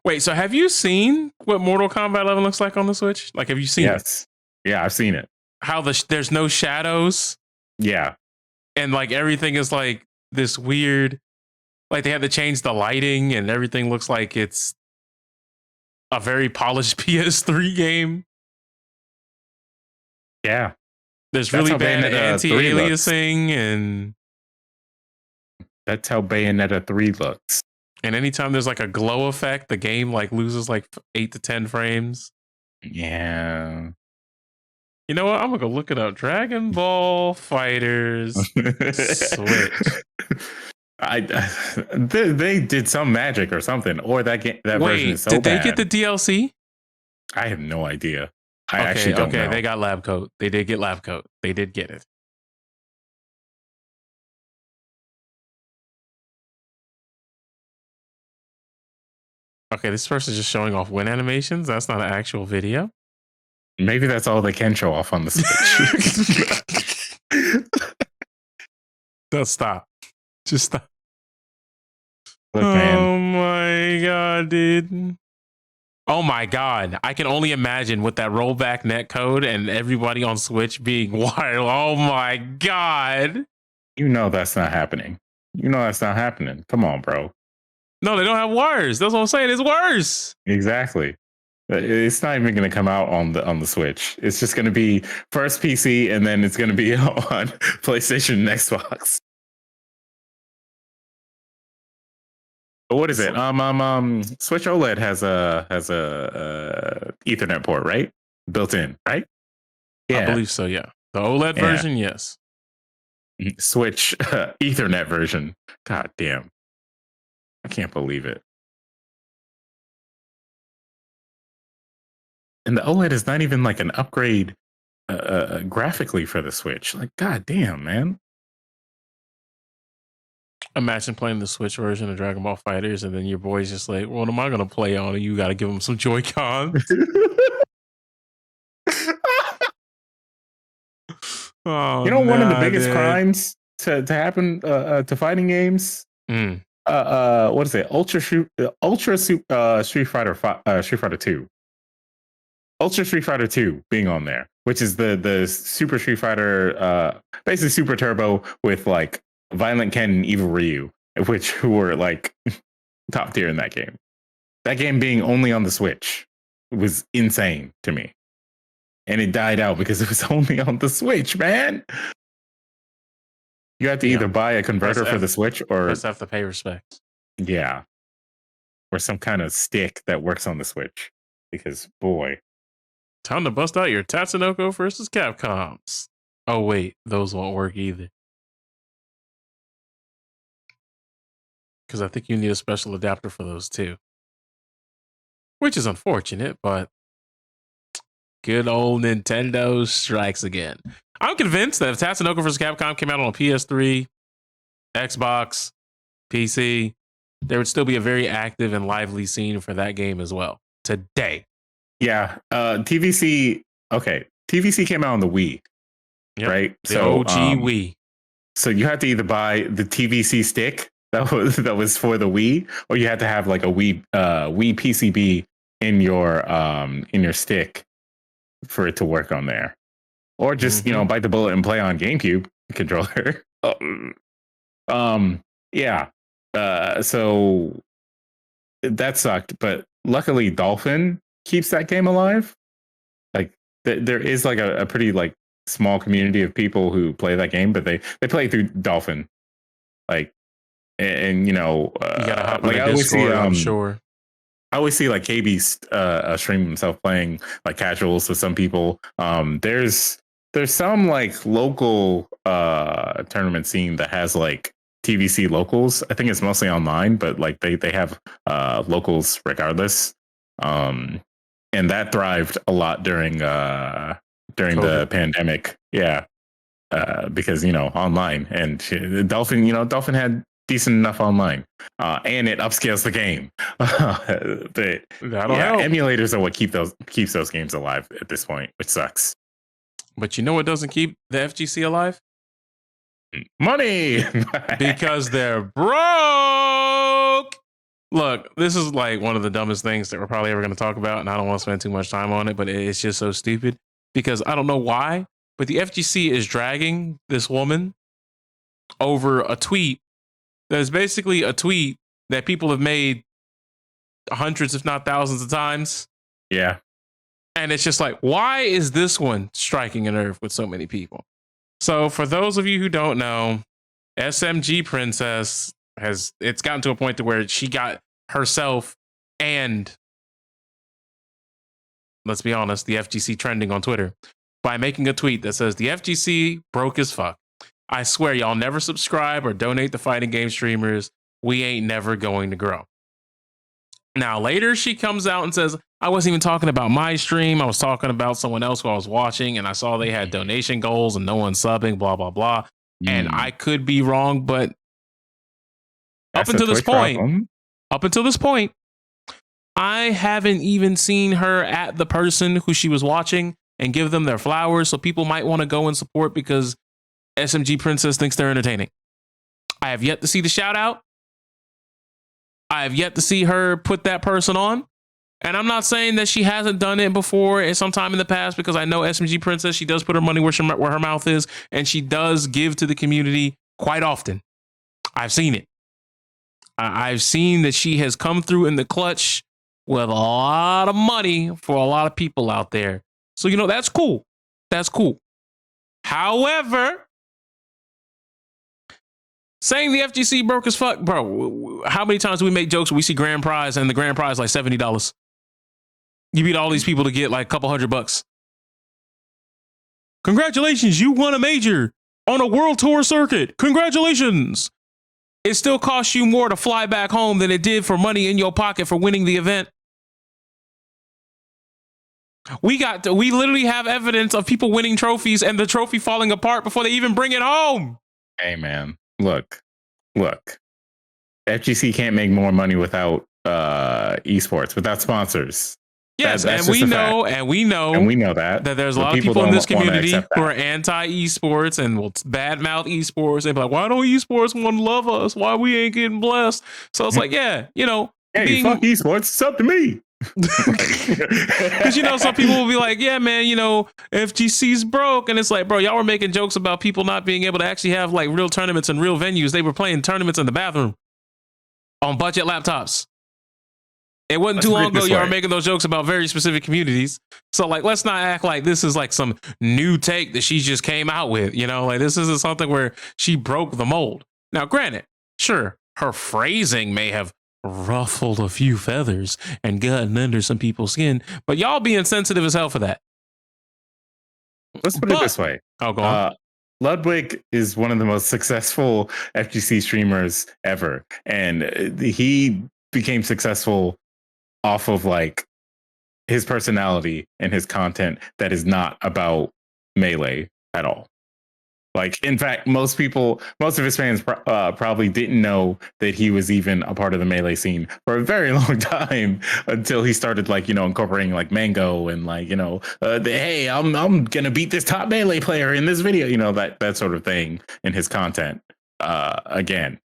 Wait, so have you seen what Mortal Kombat 11 looks like on the Switch? Like, have you seen it? Yeah, I've seen it. How there's no shadows? Yeah. And, like, everything is, like, this weird... Like, they had to change the lighting, and everything looks like it's a very polished PS3 game. Yeah. There's really bad anti-aliasing, and that's how Bayonetta 3 looks. And anytime there's like a glow effect, the game like loses like 8 to 10 frames. Yeah. You know what? I'm gonna go look it up. Dragon Ball Fighters Switch. They did some magic or something, or that version is so did they bad. get the DLC? I have no idea. I actually don't know. They got lab coat. They did get lab coat. They did get it. Okay, this person's just showing off win animations. That's not an actual video. Maybe that's all they can show off on the Switch. Don't stop. Just stop. Look, man. Oh my god, dude. Oh my god. I can only imagine with that rollback net code and everybody on Switch being wired. Oh my god. You know that's not happening. Come on, bro. No, they don't have wires. That's what I'm saying. It's worse. Exactly. It's not even going to come out on the Switch. It's just going to be first PC, and then it's going to be on PlayStation and Xbox. But what is it? Switch OLED has a Ethernet port, right? Built in, right? Yeah, I believe so. Yeah, the OLED version, yes. Switch Ethernet version. God damn, I can't believe it. And the OLED is not even like an upgrade graphically for the Switch. Like, god damn, man. Imagine playing the Switch version of Dragon Ball Fighters, and then your boy's just like, "What am I gonna play on?" And you got to give him some Joy-Cons. Oh, you know, one of the biggest crimes to happen to fighting games. What is it? Ultra Street Fighter 2. Ultra Street Fighter 2 being on there, which is the Super Street Fighter, basically Super Turbo with like Violent Ken and Evil Ryu, who were like top tier in that game. That game being only on the Switch was insane to me. And it died out because it was only on the Switch, man. You have to either buy a converter for the Switch or just have to pay respect. Yeah. Or some kind of stick that works on the Switch. Because boy. Time to bust out your Tatsunoko versus Capcoms. Oh wait, those won't work either. Because I think you need a special adapter for those too. Which is unfortunate, but good old Nintendo strikes again. I'm convinced that if Tatsunoko vs. Capcom came out on a PS3, Xbox, PC, there would still be a very active and lively scene for that game as well today. Yeah. TVC. Okay. TVC came out on the Wii. Yep. Right? The OG Wii. So you had to either buy the TVC stick that was for the Wii, or you had to have like a Wii PCB in your stick for it to work on there, or just bite the bullet and play on GameCube controller. Yeah. So that sucked, but luckily Dolphin keeps that game alive. Like there is like a pretty like small community of people who play that game, but they play through Dolphin. Like, and you gotta hop like I always see, I'm sure. I always see like KB stream himself playing like casuals with some people. There's some like local tournament scene that has like TVC locals. I think it's mostly online, but like they have locals regardless. And that thrived a lot during the pandemic. Yeah. Because online, and Dolphin had decent enough online, and it upscales the game. But emulators are what keeps those games alive at this point, which sucks. But you know what doesn't keep the FGC alive? Money. Because they're broke. Look, this is like one of the dumbest things that we're probably ever going to talk about, and I don't want to spend too much time on it, but it's just so stupid because I don't know why, but the FGC is dragging this woman over a tweet that is basically a tweet that people have made hundreds, if not thousands of times. Yeah. And it's just like, why is this one striking a nerve with so many people? So for those of you who don't know, SMG Princess it's gotten to a point to where she got herself and, let's be honest, the FGC trending on Twitter by making a tweet that says the FGC broke as fuck. I swear y'all never subscribe or donate to fighting game streamers. We ain't never going to grow. Now later she comes out and says, I wasn't even talking about my stream. I was talking about someone else who I was watching, and I saw they had donation goals and no one's subbing, blah, blah, blah. And I could be wrong, but up until this point, I haven't even seen her at the person who she was watching and give them their flowers. So people might want to go and support because SMG Princess thinks they're entertaining. I have yet to see the shout out. I have yet to see her put that person on. And I'm not saying that she hasn't done it before at some time in the past, because I know SMG Princess, she does put her money where her mouth is, and she does give to the community quite often. I've seen it. I've seen that she has come through in the clutch with a lot of money for a lot of people out there. So, you know, that's cool. That's cool. However, saying the FGC broke as fuck, bro, how many times do we make jokes when we see grand prize and the grand prize like $70? You beat all these people to get like a couple $100. Congratulations, you won a major on a world tour circuit. Congratulations. It still costs you more to fly back home than it did for money in your pocket for winning the event. We literally have evidence of people winning trophies and the trophy falling apart before they even bring it home. Hey man, look. FGC can't make more money without esports, without sponsors. Yes, and we know that there's a lot of people in this community who are anti-esports and will badmouth esports and be like, why don't esports want to love us? Why we ain't getting blessed? So it's like, yeah, you know, hey, fuck esports, it's up to me. Because, you know, some people will be like, yeah, man, you know, FGC's broke. And it's like, bro, y'all were making jokes about people not being able to actually have like real tournaments and real venues. They were playing tournaments in the bathroom on budget laptops. It wasn't too long ago y'all were making those jokes about very specific communities. So like, let's not act like this is like some new take that she just came out with, you know, like this isn't something where she broke the mold. Now, granted, sure, her phrasing may have ruffled a few feathers and gotten under some people's skin, but y'all being sensitive as hell for that. Let's put it this way. Oh, go on. Ludwig is one of the most successful FGC streamers ever. And he became successful off of like his personality and his content that is not about Melee at all. Like, in fact, most of his fans probably didn't know that he was even a part of the Melee scene for a very long time until he started, like, you know, incorporating like Mango and like, you know, hey, I'm gonna beat this top Melee player in this video, you know, that sort of thing in his content. Again,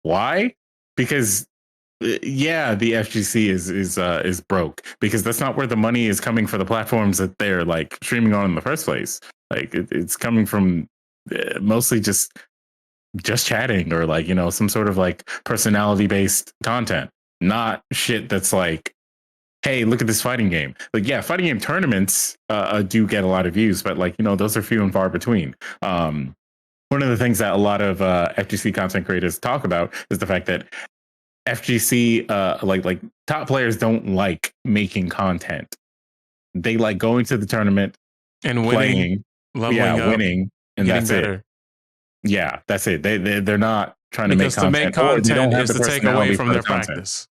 why? Because yeah, the FGC is broke, because that's not where the money is coming for the platforms that they're like streaming on in the first place. Like it's coming from mostly just chatting or like, you know, some sort of like personality based content, not shit that's like, hey, look at this fighting game. Like, yeah, fighting game tournaments do get a lot of views, but like, you know, those are few and far between. One of the things that a lot of FGC content creators talk about is the fact that FGC like top players don't like making content. They like going to the tournament and winning, winning, and that's better. It. Yeah, that's it. They're not trying to make content. To make content is to take away from their practice.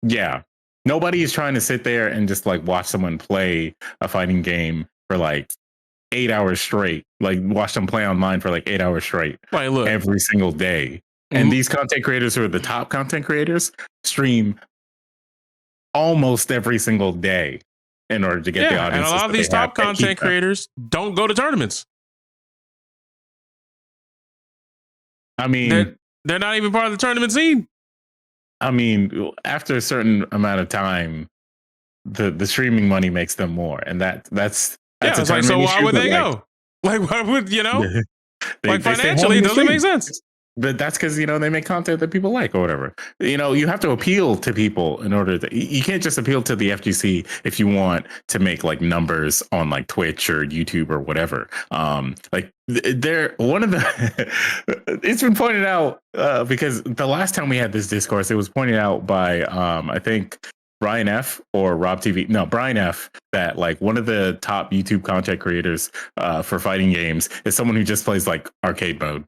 Yeah, nobody is trying to sit there and just like watch someone play a fighting game for like 8 hours straight. Like watch them play online for like 8 hours straight, right, look, every single day. And these content creators who are the top content creators stream almost every single day in order to get the audience. And a lot of these top content creators don't go to tournaments. I mean, they're not even part of the tournament scene. I mean, after a certain amount of time, the streaming money makes them more, and that's it's like, so why would they go? Like, why would, you know? Like financially, it doesn't make sense. but that's because they make content that people like or whatever. You have to appeal to people in order to. You can't just appeal to the FGC if you want to make like numbers on like Twitch or YouTube or whatever. Like they're one of the. It's been pointed out because the last time we had this discourse, it was pointed out by I think Brian F or Rob TV. No, Brian F. That like one of the top YouTube content creators for fighting games is someone who just plays like arcade mode.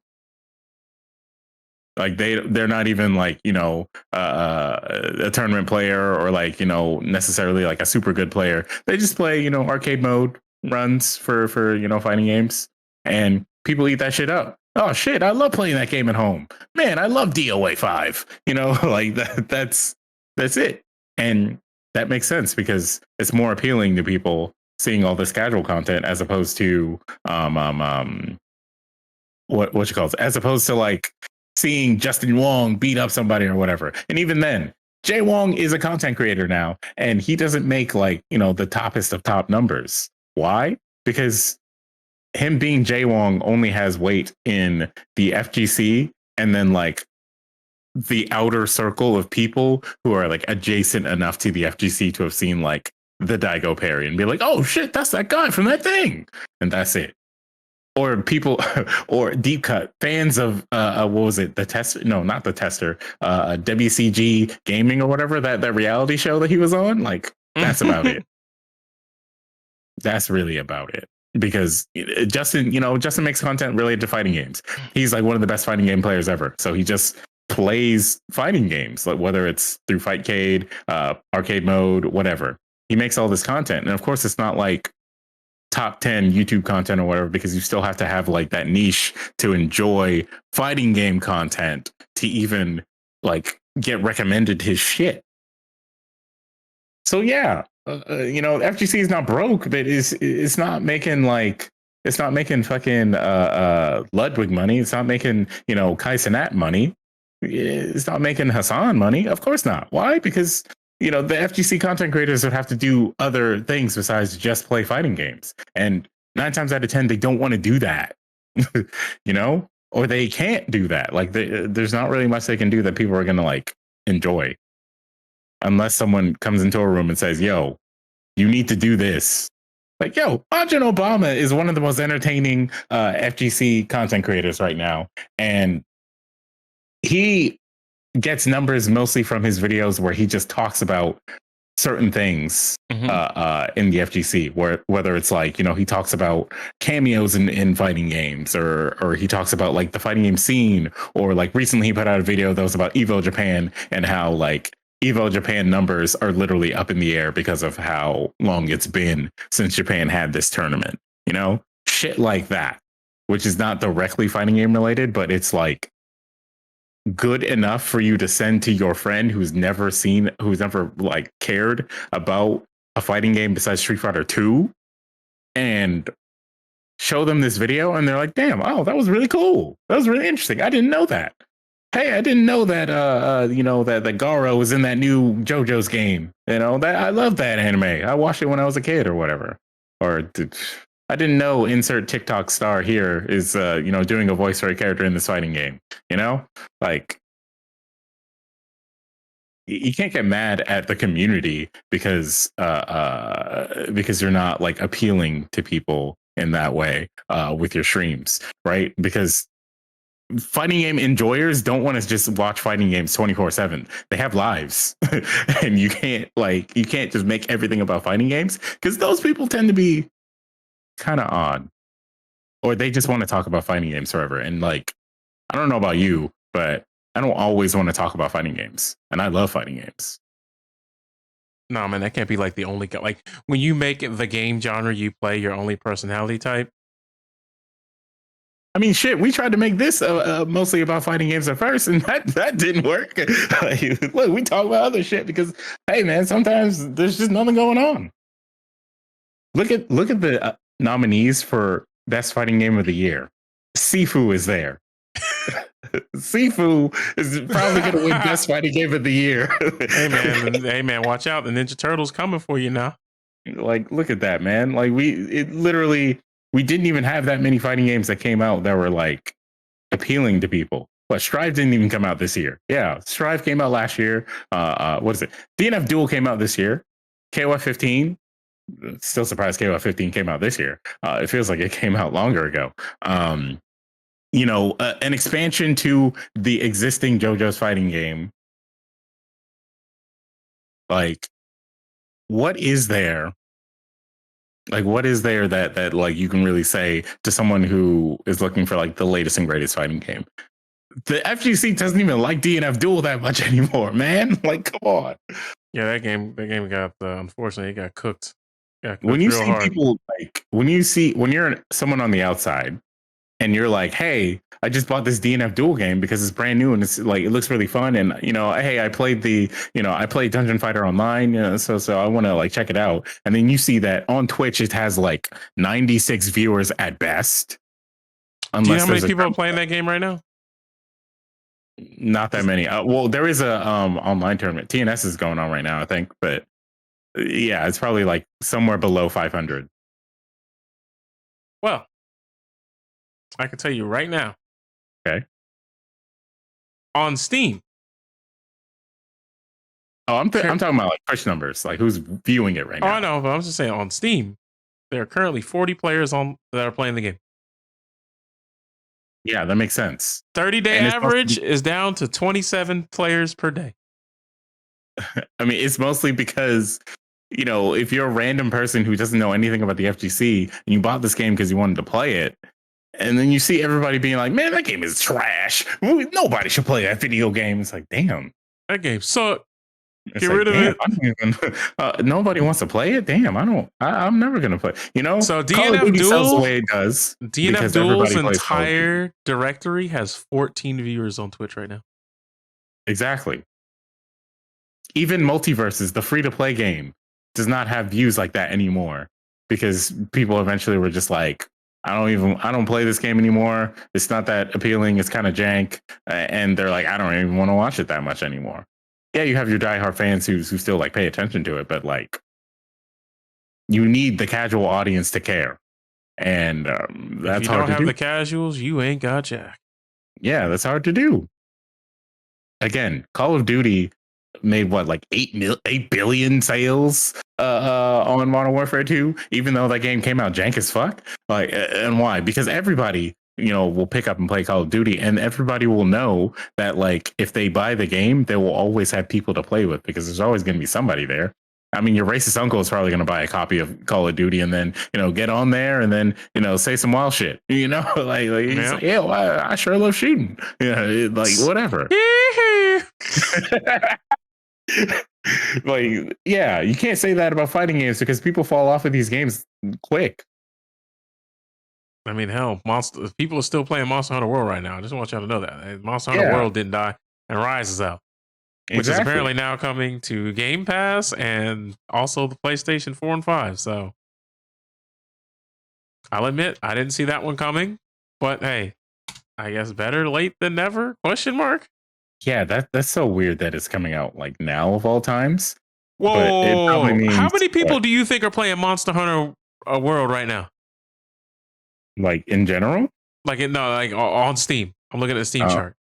Like they're not even like a tournament player or like necessarily like a super good player. They just play arcade mode runs for fighting games, and people eat that shit up. Oh shit, I love playing that game at home. Man, I love DOA 5. Like that's it, and that makes sense because it's more appealing to people seeing all this casual content as opposed to what you call it, as opposed to like seeing Justin Wong beat up somebody or whatever. And even then, Jay Wong is a content creator now, and he doesn't make like, the toppest of top numbers. Why? Because him being Jay Wong only has weight in the FGC and then like the outer circle of people who are like adjacent enough to the FGC to have seen like the Daigo parry and be like, oh shit, that's that guy from that thing. And that's it. Or people, or deep cut fans of what was it? The tester? No, not the tester. WCG Gaming or whatever that reality show that he was on. Like that's about it. That's really about it. Because Justin makes content related to fighting games. He's like one of the best fighting game players ever. So he just plays fighting games, like whether it's through Fightcade, arcade mode, whatever. He makes all this content, and of course, it's not like top 10 YouTube content or whatever, because you still have to have like that niche to enjoy fighting game content to even like get recommended his shit. So yeah, FGC is not broke, but it's not making fucking Ludwig money. It's not making Kai Cenat money. It's not making Hassan money. Of course not. Why? Because the FGC content creators would have to do other things besides just play fighting games. And 9 times out of 10, they don't want to do that, or they can't do that. Like there's not really much they can do that people are going to like enjoy unless someone comes into a room and says, yo, you need to do this. Like, yo, Ajahn Obama is one of the most entertaining FGC content creators right now. And he gets numbers mostly from his videos where he just talks about certain things in the FGC, whether it's like he talks about cameos in fighting games, or he talks about like the fighting game scene, or like recently he put out a video that was about Evo Japan and how like Evo Japan numbers are literally up in the air because of how long it's been since Japan had this tournament, shit like that, which is not directly fighting game related, but it's like good enough for you to send to your friend who's never like cared about a fighting game besides Street Fighter 2 and show them this video, and they're like, damn, oh, that was really cool. That was really interesting. I didn't know that. Hey, I didn't know that that Garo was in that new JoJo's game. That I love that anime. I watched it when I was a kid or whatever. Or I didn't know insert TikTok star here is doing a voice for a character in this fighting game. Like you can't get mad at the community because you're not like appealing to people in that way with your streams, right? Because fighting game enjoyers don't want to just watch fighting games 24/7. They have lives, and you can't just make everything about fighting games, because those people tend to be kind of odd, or they just want to talk about fighting games forever. And like, I don't know about you, but I don't always want to talk about fighting games, and I love fighting games. No, man, that can't be like the only like when you make it the game genre you play your only personality type. I mean, shit, we tried to make this mostly about fighting games at first, and that didn't work. Look, we talk about other shit because, hey, man, sometimes there's just nothing going on. Look at the nominees for Best Fighting Game of the Year. Sifu is there. Sifu is probably going to win Best Fighting Game of the Year. Hey, man, watch out. The Ninja Turtles coming for you now. Like, look at that, man. Like, we didn't even have that many fighting games that came out that were like appealing to people. But Strive didn't even come out this year. Yeah, Strive came out last year. What is it? DNF Duel came out this year. KOF 15. Still surprised KOF 15 came out this year. It feels like it came out longer ago. An expansion to the existing JoJo's fighting game. Like, what is there? Like, what is there that like you can really say to someone who is looking for like the latest and greatest fighting game? The FGC doesn't even like DNF Duel that much anymore, man. Like, come on. Yeah, that game got unfortunately it got cooked. When you real see hard. people like when you're someone on the outside and you're like, hey, I just bought this DNF Duel game because it's brand new and it's like it looks really fun, and hey, I played Dungeon Fighter Online, so I want to like check it out. And then you see that on Twitch it has like 96 viewers at best. Do you know how many people are playing that game right now? Not that many. Well, there is a online tournament. TNS is going on right now, I think, but yeah, it's probably like somewhere below 500. Well, I can tell you right now. Okay. On Steam. Oh, I'm talking about like push numbers, like who's viewing it right now. Oh, I know, but I was just saying on Steam, there are currently 40 players that are playing the game. Yeah, that makes sense. 30-day average is down to 27 players per day. I mean, it's mostly because, if you're a random person who doesn't know anything about the FGC and you bought this game because you wanted to play it, and then you see everybody being like, man, that game is trash. Nobody should play that video game. It's like, damn. That game sucked. Get rid of it. Nobody wants to play it. Damn, I'm never gonna play. So DNF Duel the way it does. DNF Duel's entire directory has 14 viewers on Twitch right now. Exactly. Even Multiverses, the free-to-play game, does not have views like that anymore because people eventually were just like, I don't play this game anymore. It's not that appealing. It's kind of jank, and they're like, I don't even want to watch it that much anymore. Yeah, you have your diehard fans who still like pay attention to it, but like, you need the casual audience to care, and that's hard to do. If you don't have the casuals, you ain't got jack. Yeah, that's hard to do. Again, Call of Duty made what, like 8 billion sales on Modern Warfare 2, even though that game came out jank as fuck. Like, and why? Because everybody will pick up and play Call of Duty, and everybody will know that like if they buy the game, they will always have people to play with because there's always going to be somebody there. I mean, your racist uncle is probably going to buy a copy of Call of Duty and then get on there and then say some wild shit. He's like, yeah, well, I sure love shooting. Like whatever. Like, yeah, you can't say that about fighting games because people fall off of these games quick. I mean, hell, people are still playing Monster Hunter World right now. I just want y'all to know that Monster Hunter World didn't die, and Rise is out, which is apparently now coming to Game Pass and also the PlayStation 4 and 5. So I'll admit I didn't see that one coming, but hey, I guess better late than never? Question mark. Yeah, that's so weird that it's coming out like now of all times. Whoa! But it probably means, how many people do you think are playing Monster Hunter World right now? Like in general? Like on Steam. I'm looking at the Steam chart.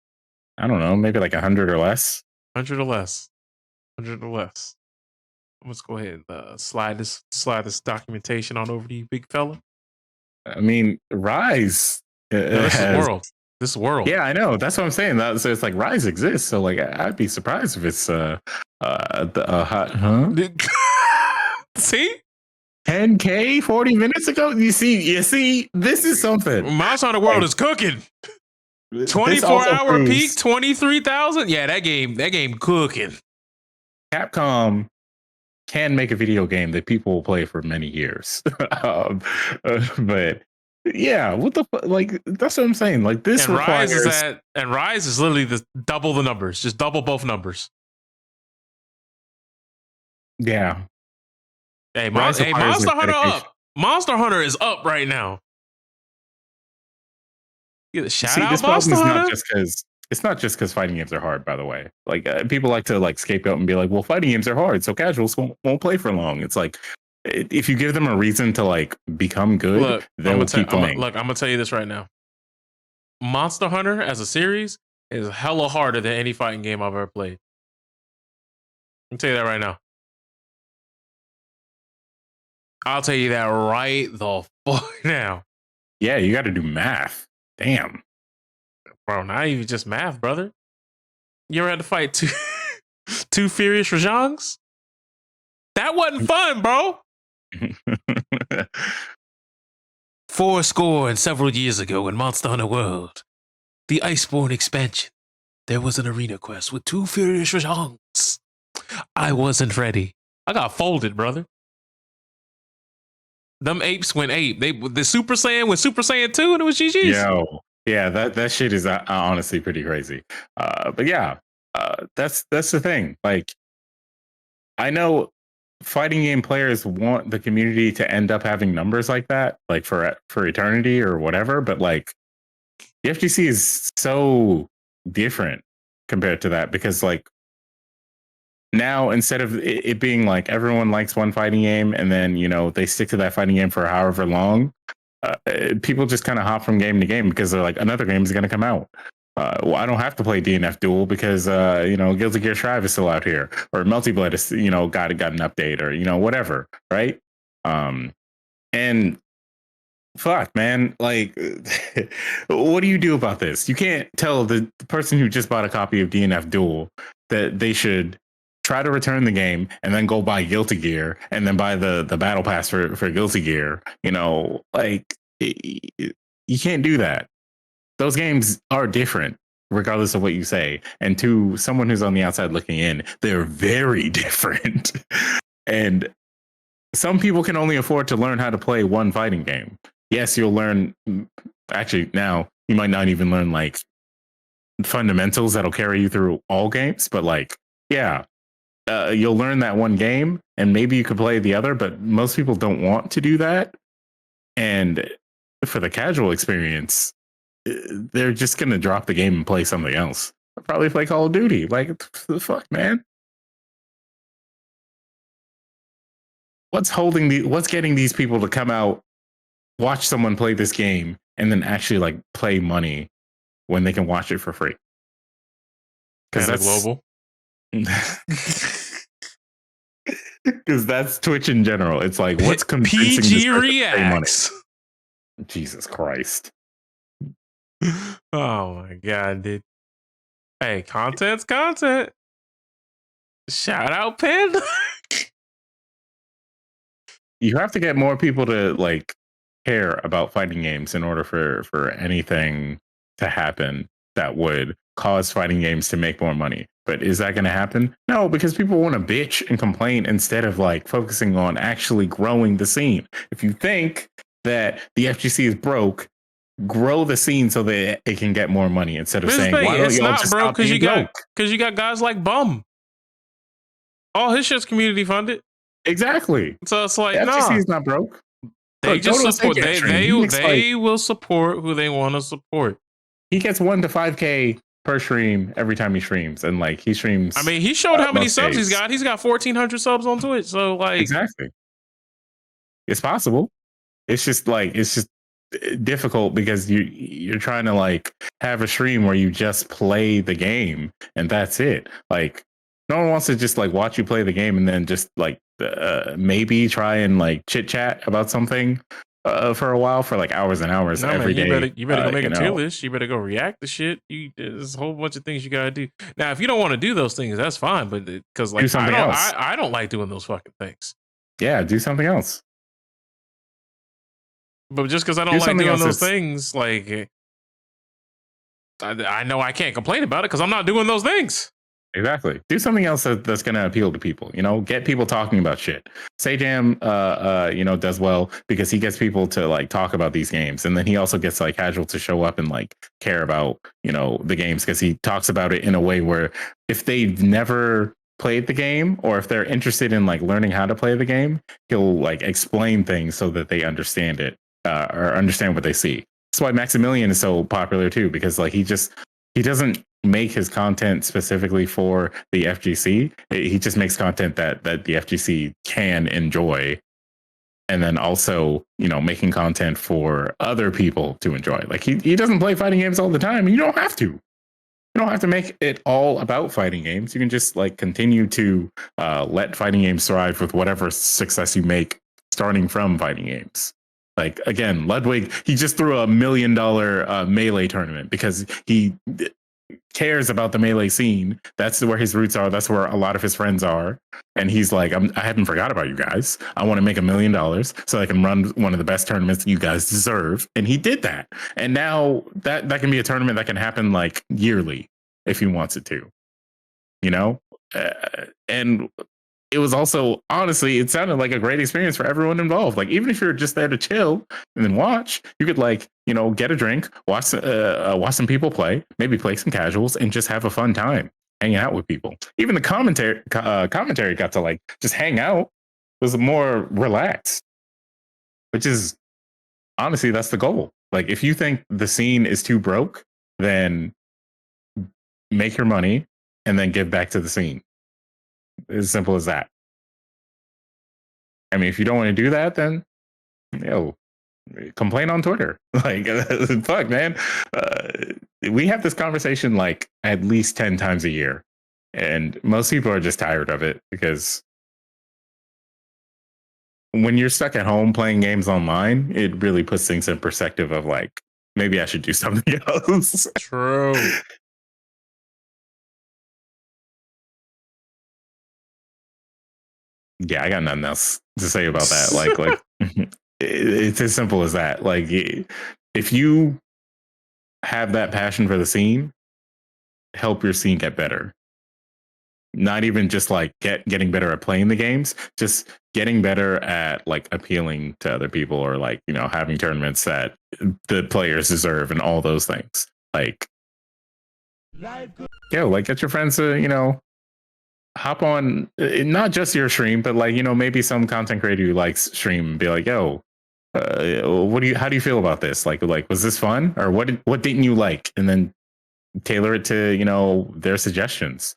I don't know, maybe like 100 or less. 100 or less. 100 or less. Let's go ahead and slide this documentation on over to you, big fella. I mean, Rise. This is World. Yeah, I know. That's what I'm saying. So it's like Rise exists. So like, I'd be surprised if it's See? 10K 40 minutes ago. You see, this is something. Monster Hunter World is cooking. 24-hour peak, 23,000. Yeah, that game cooking. Capcom can make a video game that people will play for many years. But yeah, what the like? That's what I'm saying. Like this and requires Rise is literally double the numbers, just double both numbers. Yeah. Hey, Monster Hunter up. Monster Hunter is up right now. Get a shout out, Monster Hunter. It's not just because fighting games are hard. By the way, like people like to like scapegoat and be like, "Well, fighting games are hard, so casuals won't play for long." It's like if you give them a reason to like become good, they will keep playing. Look, I'm gonna tell you this right now. Monster Hunter as a series is hella harder than any fighting game I've ever played. I'll tell you that right now. I'll tell you that right the fuck now. Yeah, you got to do math. Damn. Bro, not even just math, brother. You ever had to fight two furious Rajangs? That wasn't fun, bro. 80 and several years ago in Monster Hunter World, the Iceborne expansion, there was an arena quest with 2 furious Rajangs. I wasn't ready. I got folded, brother. Them apes went ape. The Super Saiyan went Super Saiyan 2 and it was GG's. Yo, yeah, that shit is honestly pretty crazy. But yeah, that's the thing. Like, I know fighting game players want the community to end up having numbers like that, like for eternity or whatever. But like, the FGC is so different compared to that because like now instead of it being like everyone likes one fighting game and then they stick to that fighting game for however long, people just kind of hop from game to game because they're like another game is going to come out. Well, I don't have to play DNF Duel because Guilty Gear Strive is still out here, or Multi-Blood is got an update, or whatever, right? And fuck, man, like, what do you do about this? You can't tell the person who just bought a copy of DNF Duel that they should try to return the game and then go buy Guilty Gear and then buy the battle pass for Guilty Gear. Like, you can't do that. Those games are different regardless of what you say. And to someone who's on the outside looking in, they're very different. And some people can only afford to learn how to play one fighting game. Yes, you'll learn. Actually, now you might not even learn like fundamentals that'll carry you through all games. But like, yeah, you'll learn that one game and maybe you could play the other. But most people don't want to do that. And for the casual experience, they're just going to drop the game and play something else. They'll probably play Call of Duty. Like, the fuck, man? What's getting these people to come out, watch someone play this game, and then actually like play money when they can watch it for free? Because that's global. Because that's Twitch in general. It's like, what's convincing PG reacts? Jesus Christ. Oh my god, dude. Hey, content's content. Shout out Panda. You have to get more people to like care about fighting games in order for anything to happen that would cause fighting games to make more money. But is that going to happen? No, because people want to bitch and complain instead of like focusing on actually growing the scene. If you think that the FGC is broke, grow the scene so that it can get more money instead of saying, why don't y'all just stop being broke? Because you got guys like Bum. All his shit's community funded. Exactly. So it's like, the FGC is not broke. They just support. They will support who they want to support. He gets 1 to 5K per stream every time he streams, and like he streams. I mean, he showed how many subs he's got. He's got 1,400 subs on Twitch. So like, exactly, it's possible. It's just difficult because you're trying to like have a stream where you just play the game and that's it. Like, no one wants to just like watch you play the game and then just like maybe try and like chit chat about something for a while for like hours and hours every day. You better go make a tier list. You better go react to shit. There's a whole bunch of things you gotta do. Now, if you don't want to do those things, that's fine. But because like I don't like doing those fucking things. Yeah, do something else. But just because I don't like doing those things, like I know I can't complain about it because I'm not doing those things. Exactly. Do something else that's going to appeal to people. Get people talking about shit. Sajam, does well because he gets people to like talk about these games, and then he also gets like casual to show up and like care about the games because he talks about it in a way where if they've never played the game or if they're interested in like learning how to play the game, he'll like explain things so that they understand it or understand what they see. That's why Maximilian is so popular too, because like he doesn't make his content specifically for the FGC. He just makes content that the FGC can enjoy, and then also making content for other people to enjoy. Like he doesn't play fighting games all the time. You don't have to. You don't have to make it all about fighting games. You can just like continue to let fighting games thrive with whatever success you make starting from fighting games. Like again, Ludwig, he just threw $1 million melee tournament because he cares about the melee scene. That's where his roots are. That's where a lot of his friends are. And he's like, I haven't forgot about you guys. I want to make $1 million so I can run one of the best tournaments you guys deserve. And he did that. And now that can be a tournament that can happen like yearly if he wants it to, you know? And it was also, honestly, it sounded like a great experience for everyone involved. Like, even if you're just there to chill and then watch, you could like, you know, get a drink, watch some people play, maybe play some casuals, and just have a fun time hanging out with people. Even the commentary got to like just hang out. It was more relaxed, which is honestly, that's the goal. Like, if you think the scene is too broke, then make your money and then give back to the scene. As simple as that. I mean, if you don't want to do that, then complain on Twitter. Like, fuck, man. We have this conversation like at least 10 times a year, and most people are just tired of it because when you're stuck at home playing games online, it really puts things in perspective of like, maybe I should do something else. True. Yeah, I got nothing else to say about that. Like it's as simple as that. Like, if you have that passion for the scene, help your scene get better. Not even just like getting better at playing the games, just getting better at like appealing to other people, or like, you know, having tournaments that the players deserve and all those things. Like, like get your friends to, you know, hop on not just your stream, but like, you know, maybe some content creator who likes stream and be like, how do you feel about this? Like, was this fun, or what didn't you like? And then tailor it to, you know, their suggestions,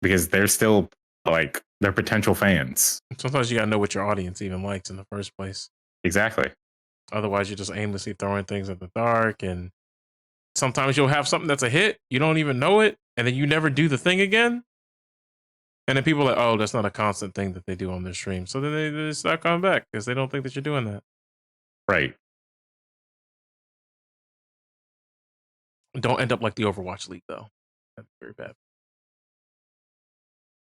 because they're still like, they're potential fans. Sometimes you gotta know what your audience even likes in the first place. Exactly. Otherwise, you're just aimlessly throwing things in the dark, and sometimes you'll have something that's a hit, you don't even know it, and then you never do the thing again. And then people are like, oh, that's not a constant thing that they do on their stream. So then they start coming back because they don't think that you're doing that. Right. Don't end up like the Overwatch League, though. That's very bad.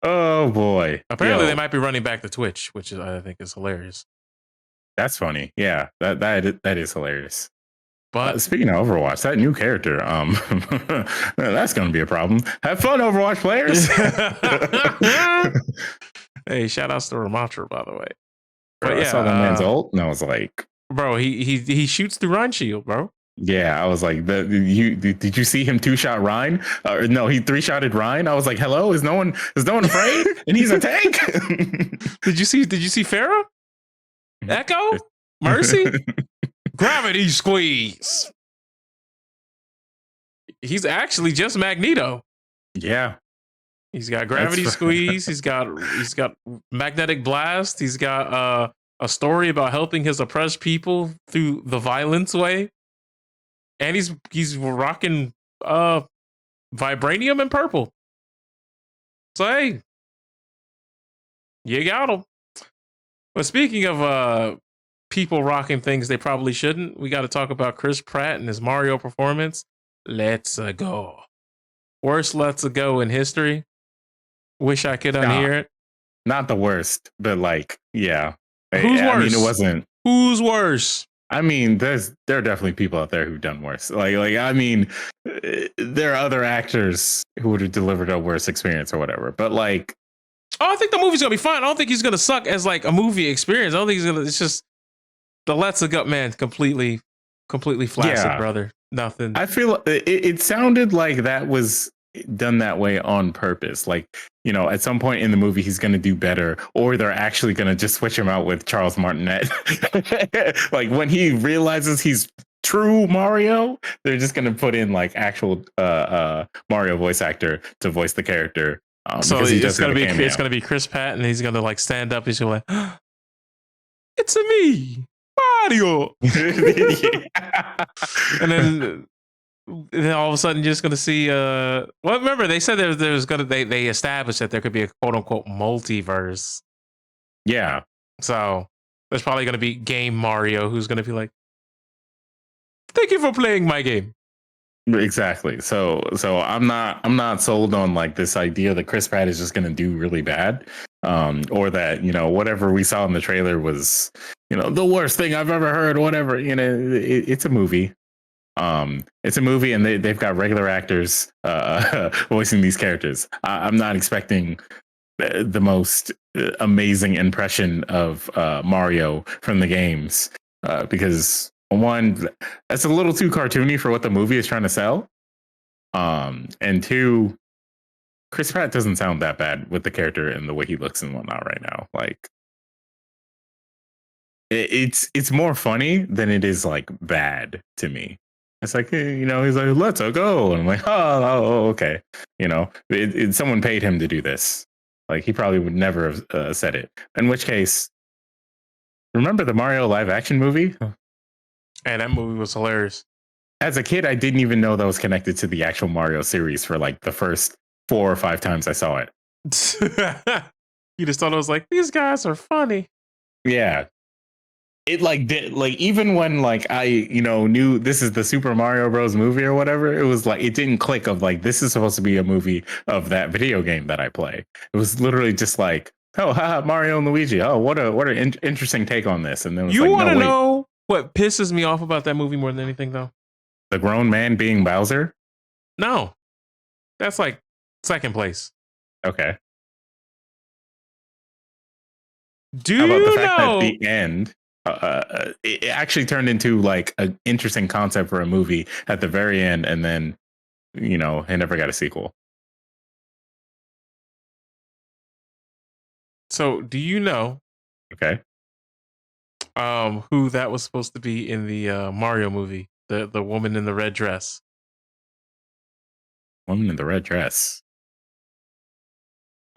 Oh, boy. Apparently, they might be running back to Twitch, which is, I think is hilarious. That's funny. Yeah, that is hilarious. But speaking of Overwatch, that new character, that's going to be a problem. Have fun, Overwatch players. Hey, shout outs to Ramatra, by the way. But yeah, I saw that man's ult, and I was like, bro, he shoots through Rhine Shield, bro. Yeah, I was like, did you see him 2-shot Rhine? No, he 3-shotted Rhine. I was like, hello, is no one afraid? And he's a tank. Did you see Pharah? Echo? Mercy? Gravity squeeze. He's actually just Magneto. Yeah. He's got gravity squeeze. He's got magnetic blast. He's got a story about helping his oppressed people through the violence way. And he's rocking vibranium and purple. So hey, you got him. But speaking of people rocking things they probably shouldn't, we got to talk about Chris Pratt and his Mario performance. Let's go. Worst let's go in history. Wish I could unhear it. Not the worst, but like, yeah. Who's worse? I mean, it wasn't. Who's worse? I mean, there are definitely people out there who've done worse. Like I mean, there are other actors who would have delivered a worse experience or whatever. But like, I think the movie's gonna be fine. I don't think he's gonna suck as like a movie experience. I don't think he's gonna. It's just the Let's Go man, completely flaccid, brother. Nothing. I feel it sounded like that was done that way on purpose. Like, you know, at some point in the movie, he's going to do better, or they're actually going to just switch him out with Charles Martinet. Like when he realizes he's true Mario, they're just going to put in like actual Mario voice actor to voice the character. So it's going to be Chris Pratt, and he's going to like stand up. He's going to like, it's me, Mario. And then then all of a sudden you're just gonna see well, remember they said there's gonna they established that there could be a quote unquote multiverse. Yeah. So there's probably gonna be Game Mario who's gonna be like, thank you for playing my game. Exactly. So I'm not sold on like this idea that Chris Pratt is just going to do really bad, or that whatever we saw in the trailer was the worst thing I've ever heard. Whatever it's a movie. It's a movie, and they've got regular actors voicing these characters. I'm not expecting the most amazing impression of Mario from the games because. One, that's a little too cartoony for what the movie is trying to sell. And two, Chris Pratt doesn't sound that bad with the character and the way he looks and whatnot right now. Like, it's more funny than it is like bad to me. It's like he's like, let's go, and I'm like, oh okay, someone paid him to do this. Like he probably would never have said it. In which case, remember the Mario live action movie? And that movie was hilarious. As a kid, I didn't even know that was connected to the actual Mario series for like the first 4 or 5 times I saw it. You just thought it was like, these guys are funny. Yeah. It like did like even when like I knew this is the Super Mario Bros. Movie or whatever, it was like it didn't click of like this is supposed to be a movie of that video game that I play. It was literally just like, oh, haha, Mario and Luigi. Oh, what an interesting take on this. And then it was you like, want to know what pisses me off about that movie more than anything, though? The grown man being Bowser? No. That's like second place. Okay. Do How about the you fact know? that at the end, it actually turned into like an interesting concept for a movie at the very end, and then, it never got a sequel. So, do you know? Okay. Who that was supposed to be in the Mario movie? The woman in the red dress. Woman in the red dress.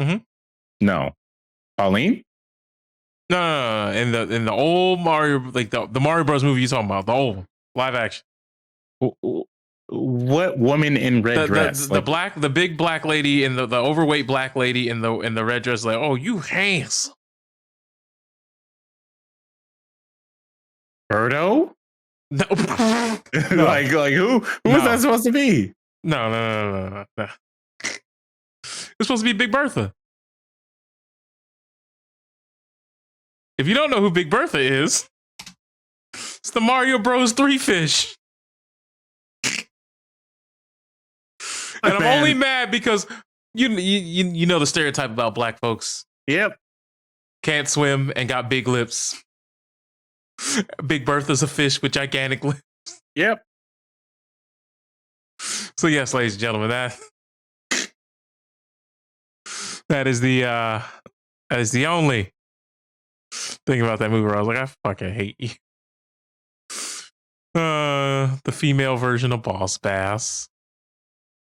Mm-hmm. No. Pauline? No. In the old Mario, like the Mario Bros. Movie you talking about, the old live action. What woman in red dress? The big black lady and the overweight black lady in the red dress. Like, oh, you handsome. Birdo? No. No. like who was that supposed to be? No. It's supposed to be Big Bertha. If you don't know who Big Bertha is, it's the Mario Bros. 3 fish. And I'm only mad because you know the stereotype about black folks. Yep. Can't swim and got big lips. Big Bertha's a fish with gigantic lips. Yep. So yes, ladies and gentlemen, that is the only thing about that movie where I was like, I fucking hate you. The female version of Boss Bass.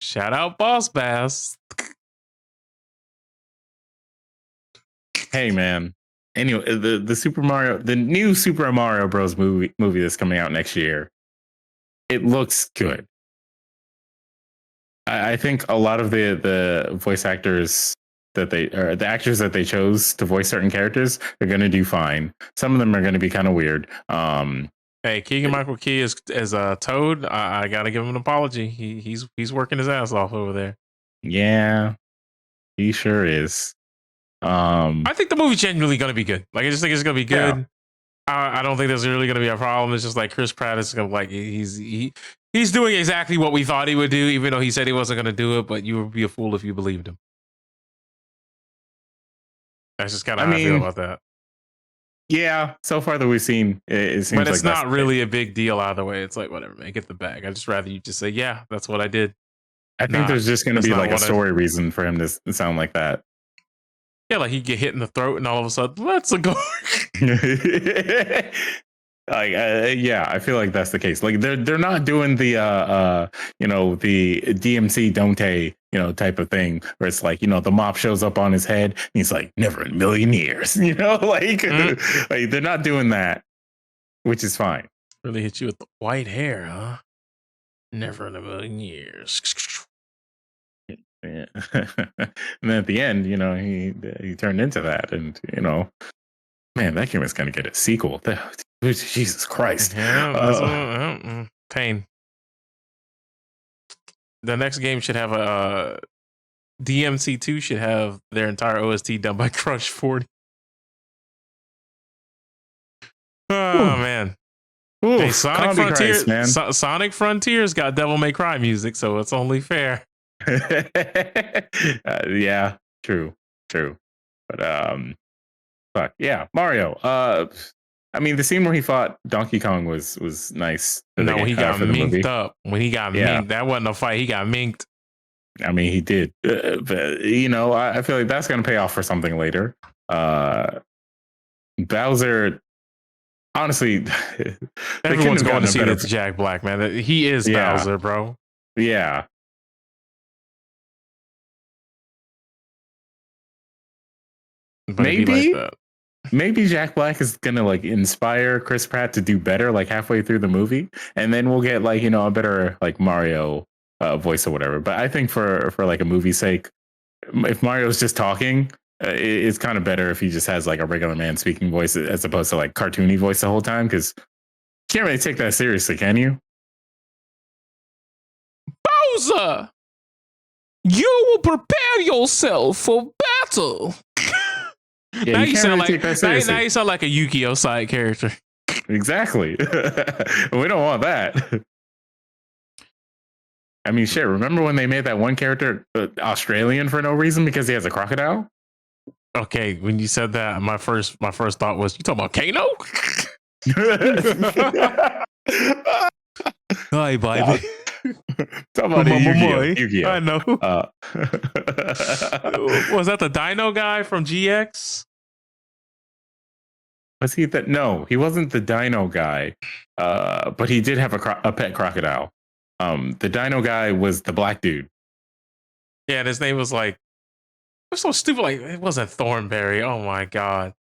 Shout out Boss Bass. Hey man. Anyway, the new Super Mario Bros. movie that's coming out next year. It looks good. I think a lot of the voice actors the actors that they chose to voice certain characters are going to do fine. Some of them are going to be kind of weird. Hey, Keegan-Michael Key as Toad. I gotta give him an apology. He's working his ass off over there. Yeah, he sure is. I think the movie's genuinely gonna be good. Like I just think it's gonna be good. Yeah. I don't think there's really gonna be a problem. It's just like Chris Pratt is gonna like he's doing exactly what we thought he would do, even though he said he wasn't gonna do it. But you would be a fool if you believed him. That's just kind of how I feel about that. Yeah, so far that we've seen, it seems. But it's like not really a big deal either way. It's like whatever, man, get the bag. I just rather you just say, yeah, that's what I did. I think there's just going to be like a story reason for him to sound like that. Yeah, like he get hit in the throat and all of a sudden, let's go. Yeah, I feel like that's the case. Like they're not doing the the DMC Dante type of thing where it's like the mop shows up on his head and he's like never in a million years, like like they're not doing that, which is fine. Really hit you with the white hair, huh? Never in a million years. Yeah. And then at the end, he turned into that, and man, that game is gonna get a sequel. Jesus Christ. Yeah, that's pain. The next game should have a DMC2 should have their entire OST done by Crush 40. Oh man. Oof, Hey, Sonic Comedy Frontiers, Christ, man. Sonic Frontiers got Devil May Cry music, so it's only fair. Yeah, true. But fuck yeah, Mario. I mean, the scene where he fought Donkey Kong was nice. No, he got for the movie. minked up. When he got Yeah. minked, that wasn't a fight. He got minked. I mean, he did. But, I feel like that's going to pay off for something later. Bowser, honestly, Everyone's going to see this Jack Black, man. He is Bowser, bro. Yeah. But maybe Jack Black is gonna like inspire Chris Pratt to do better like halfway through the movie, and then we'll get like a better like Mario voice or whatever. But I think for like a movie's sake, if Mario's just talking, it's kind of better if he just has like a regular man speaking voice as opposed to like cartoony voice the whole time, because you can't really take that seriously, can you? Bowser, you will prepare yourself for battle. Yeah, now you sound really now you sound like a Yu-Gi-Oh side character. Exactly. We don't want that. I mean, shit. Remember when they made that one character Australian for no reason because he has a crocodile? Okay, when you said that, my first thought was, you talking about Kano? Hi, baby. Talking about Yu-Gi-Oh. I know. Was that the Dino guy from GX? Was he that? No, he wasn't the Dino guy. But he did have a pet crocodile. The Dino guy was the black dude. Yeah, and his name was like, it was so stupid. Like, it wasn't Thornberry. Oh my god.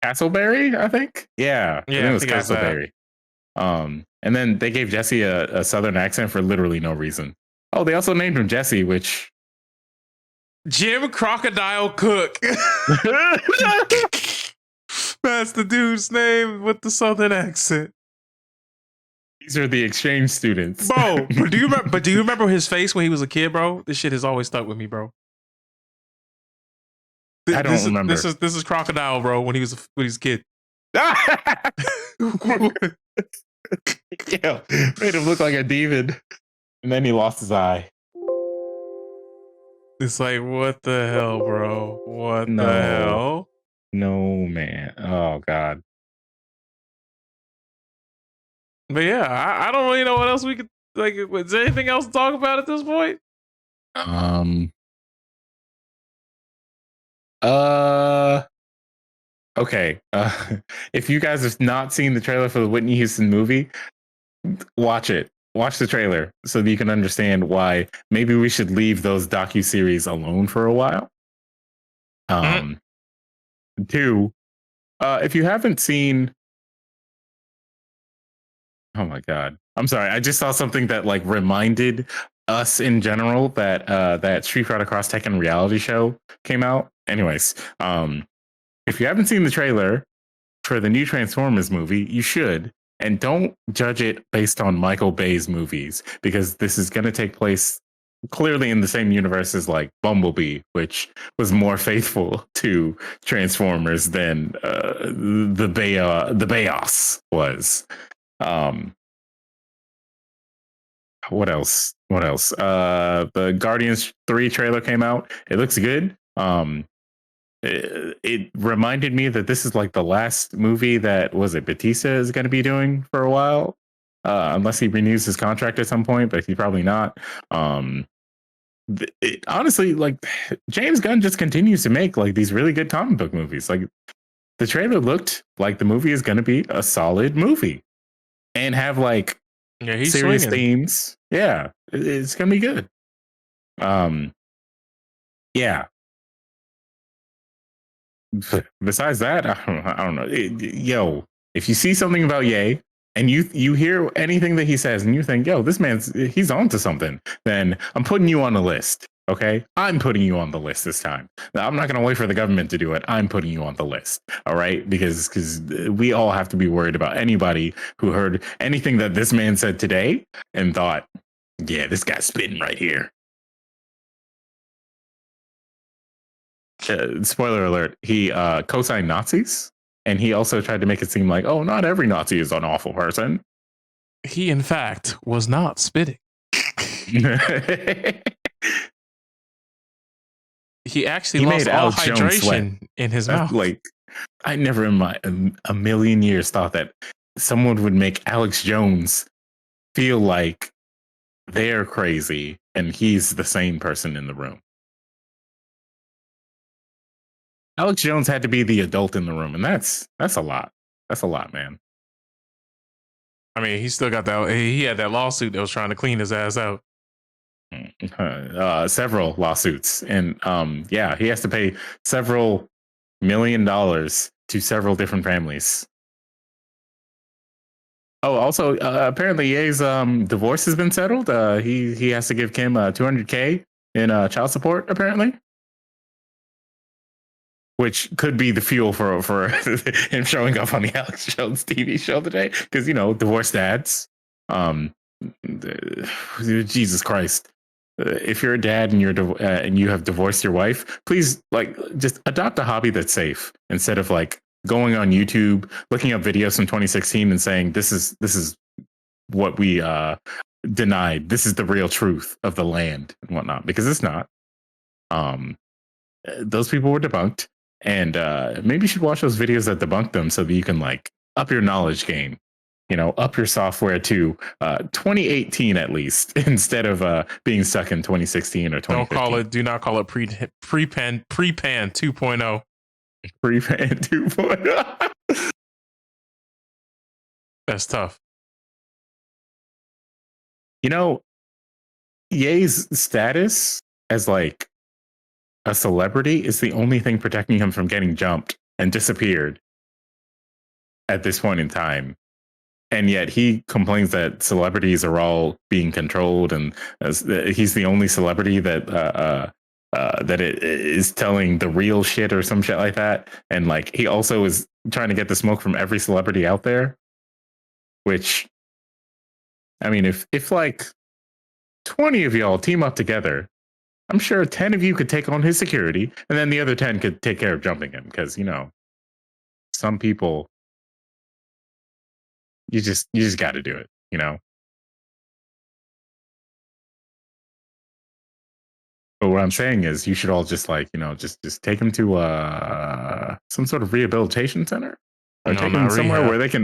Castleberry, I think. Yeah, it was Castleberry. And then they gave Jesse a southern accent for literally no reason. Oh, they also named him Jesse, which Jim Crocodile Cook. That's the dude's name with the southern accent. These are the exchange students, bro. But do you remember his face when he was a kid, bro? This shit has always stuck with me, bro. I don't remember. This is Crocodile, bro. When he was a kid. Yeah, made him look like a demon, and then he lost his eye. It's like, what the hell, bro? What the hell? No, man. Oh god. But yeah, I don't really know what else we could like. Is there anything else to talk about at this point? Okay. If you guys have not seen the trailer for the Whitney Houston movie, watch it. Watch the trailer so that you can understand why maybe we should leave those docuseries alone for a while. Two, if you haven't seen, oh my god, I'm sorry, I just saw something that like reminded us in general that that Street Fighter Cross Tekken reality show came out. Anyways, if you haven't seen the trailer for the new Transformers movie, you should. And don't judge it based on Michael Bay's movies, because this is going to take place clearly in the same universe as like Bumblebee, which was more faithful to Transformers than the Bayos was. What else? The Guardians 3 trailer came out. It looks good. It reminded me that this is like the last movie that Batista is going to be doing for a while, unless he renews his contract at some point, but he's probably not. Honestly, like James Gunn just continues to make like these really good comic book movies. Like the trailer looked like the movie is going to be a solid movie and have like serious themes. Yeah, it's going to be good. Yeah. Besides that, I don't know. Yo, if you see something about Ye, and you hear anything that he says and you think, yo, he's on to something, then I'm putting you on the list. Okay, I'm putting you on the list this time. Now, I'm not going to wait for the government to do it. I'm putting you on the list. All right, because we all have to be worried about anybody who heard anything that this man said today and thought, yeah, this guy's spitting right here. Spoiler alert, he co-signed Nazis, and he also tried to make it seem like, oh, not every Nazi is an awful person. He, in fact, was not spitting. He actually lost all Alex Jones sweat. hydration in his mouth. Like, I never in a million years thought that someone would make Alex Jones feel like they're crazy and he's the sane person in the room. Alex Jones had to be the adult in the room, and that's a lot. That's a lot, man. I mean, he still got that. He had that lawsuit that was trying to clean his ass out. Several lawsuits, and yeah, he has to pay several $1 million to several different families. Oh, also, apparently Ye's divorce has been settled. He has to give Kim $200K in child support, apparently, which could be the fuel for him showing up on the Alex Jones TV show today, because divorced dads. Jesus Christ. If you're a dad and and you have divorced your wife, please just adopt a hobby that's safe instead of going on YouTube, looking up videos from 2016 and saying this is what we denied. This is the real truth of the land and whatnot, because it's not. Those people were debunked, and maybe you should watch those videos that debunk them so that you can up your knowledge game. Up your software to 2018 at least, instead of being stuck in 2016 or 2015. Do not call it pre-pan 2.0. Pre-pan 2.0. That's tough. Ye's status as a celebrity is the only thing protecting him from getting jumped and disappeared at this point in time. And yet he complains that celebrities are all being controlled, and he's the only celebrity that that it is telling the real shit or some shit like that. And he also is trying to get the smoke from every celebrity out there. Which, I mean, if 20 of y'all team up together, I'm sure 10 of you could take on his security, and then the other 10 could take care of jumping him. Because some people. You just got to do it, But what I'm saying is, you should all just just take him to some sort of rehabilitation center, or take him somewhere where they can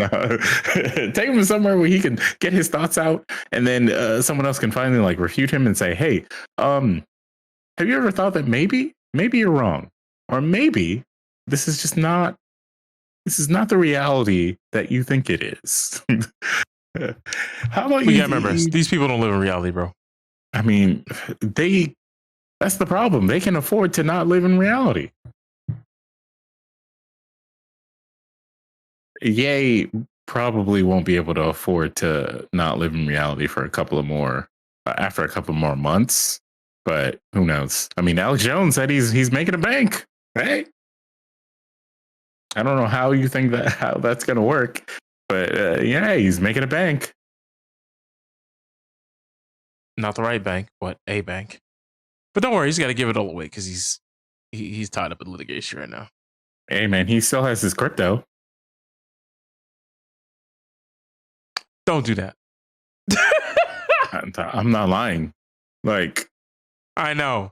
take him somewhere where he can get his thoughts out, and then someone else can finally refute him and say, hey, have you ever thought that maybe you're wrong, or maybe this is just not. This is not the reality that you think it is. How about you? Yeah, remember, these people don't live in reality, bro. I mean, that's the problem. They can afford to not live in reality. Ye probably won't be able to afford to not live in reality for after a couple more months. But who knows? I mean, Alex Jones said he's making a bank, right? I don't know how you think how that's going to work, but yeah, he's making a bank. Not the right bank, but a bank. But don't worry, he's got to give it all away because he's tied up in litigation right now. Hey, man, he still has his crypto. Don't do that. I'm not lying. I know.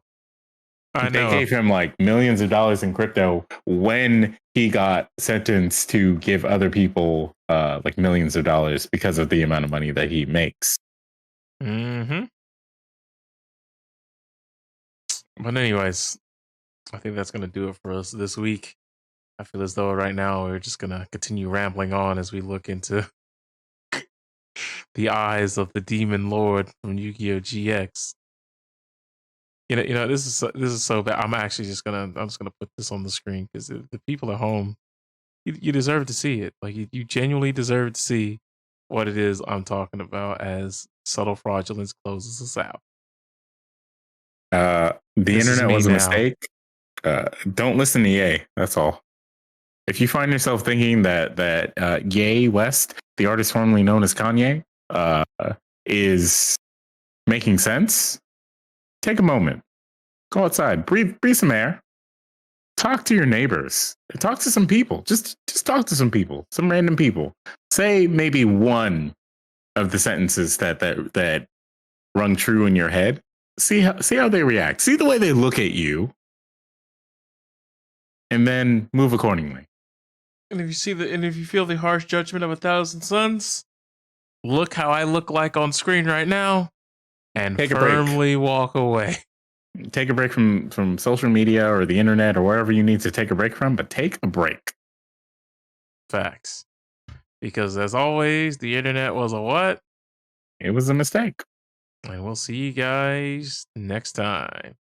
They gave him millions of dollars in crypto when he got sentenced to give other people millions of dollars because of the amount of money that he makes. Mm-hmm. But anyways, I think that's going to do it for us this week. I feel as though right now we're just going to continue rambling on as we look into the eyes of the Demon Lord from Yu-Gi-Oh! GX. This is so bad. I'm just gonna put this on the screen because the people at home, you deserve to see it. You genuinely deserve to see what it is I'm talking about as subtle fraudulence closes us out. The This is internet me was a now. mistake. Don't listen to Ye. That's all. If you find yourself thinking that Ye West, the artist formerly known as Kanye, is making sense, take a moment, go outside, breathe some air, talk to your neighbors, talk to some people. Just talk to some people, some random people. Say maybe one of the sentences that rung true in your head. See how they react. See the way they look at you, and then move accordingly. And if you feel the harsh judgment of 1,000 suns, look how I look like on screen right now, and Take a break. firmly walk away. Take a break from social media or the internet or wherever you need to take a break from, but take a break. Facts. Because as always, the internet was a what? It was a mistake. And we'll see you guys next time.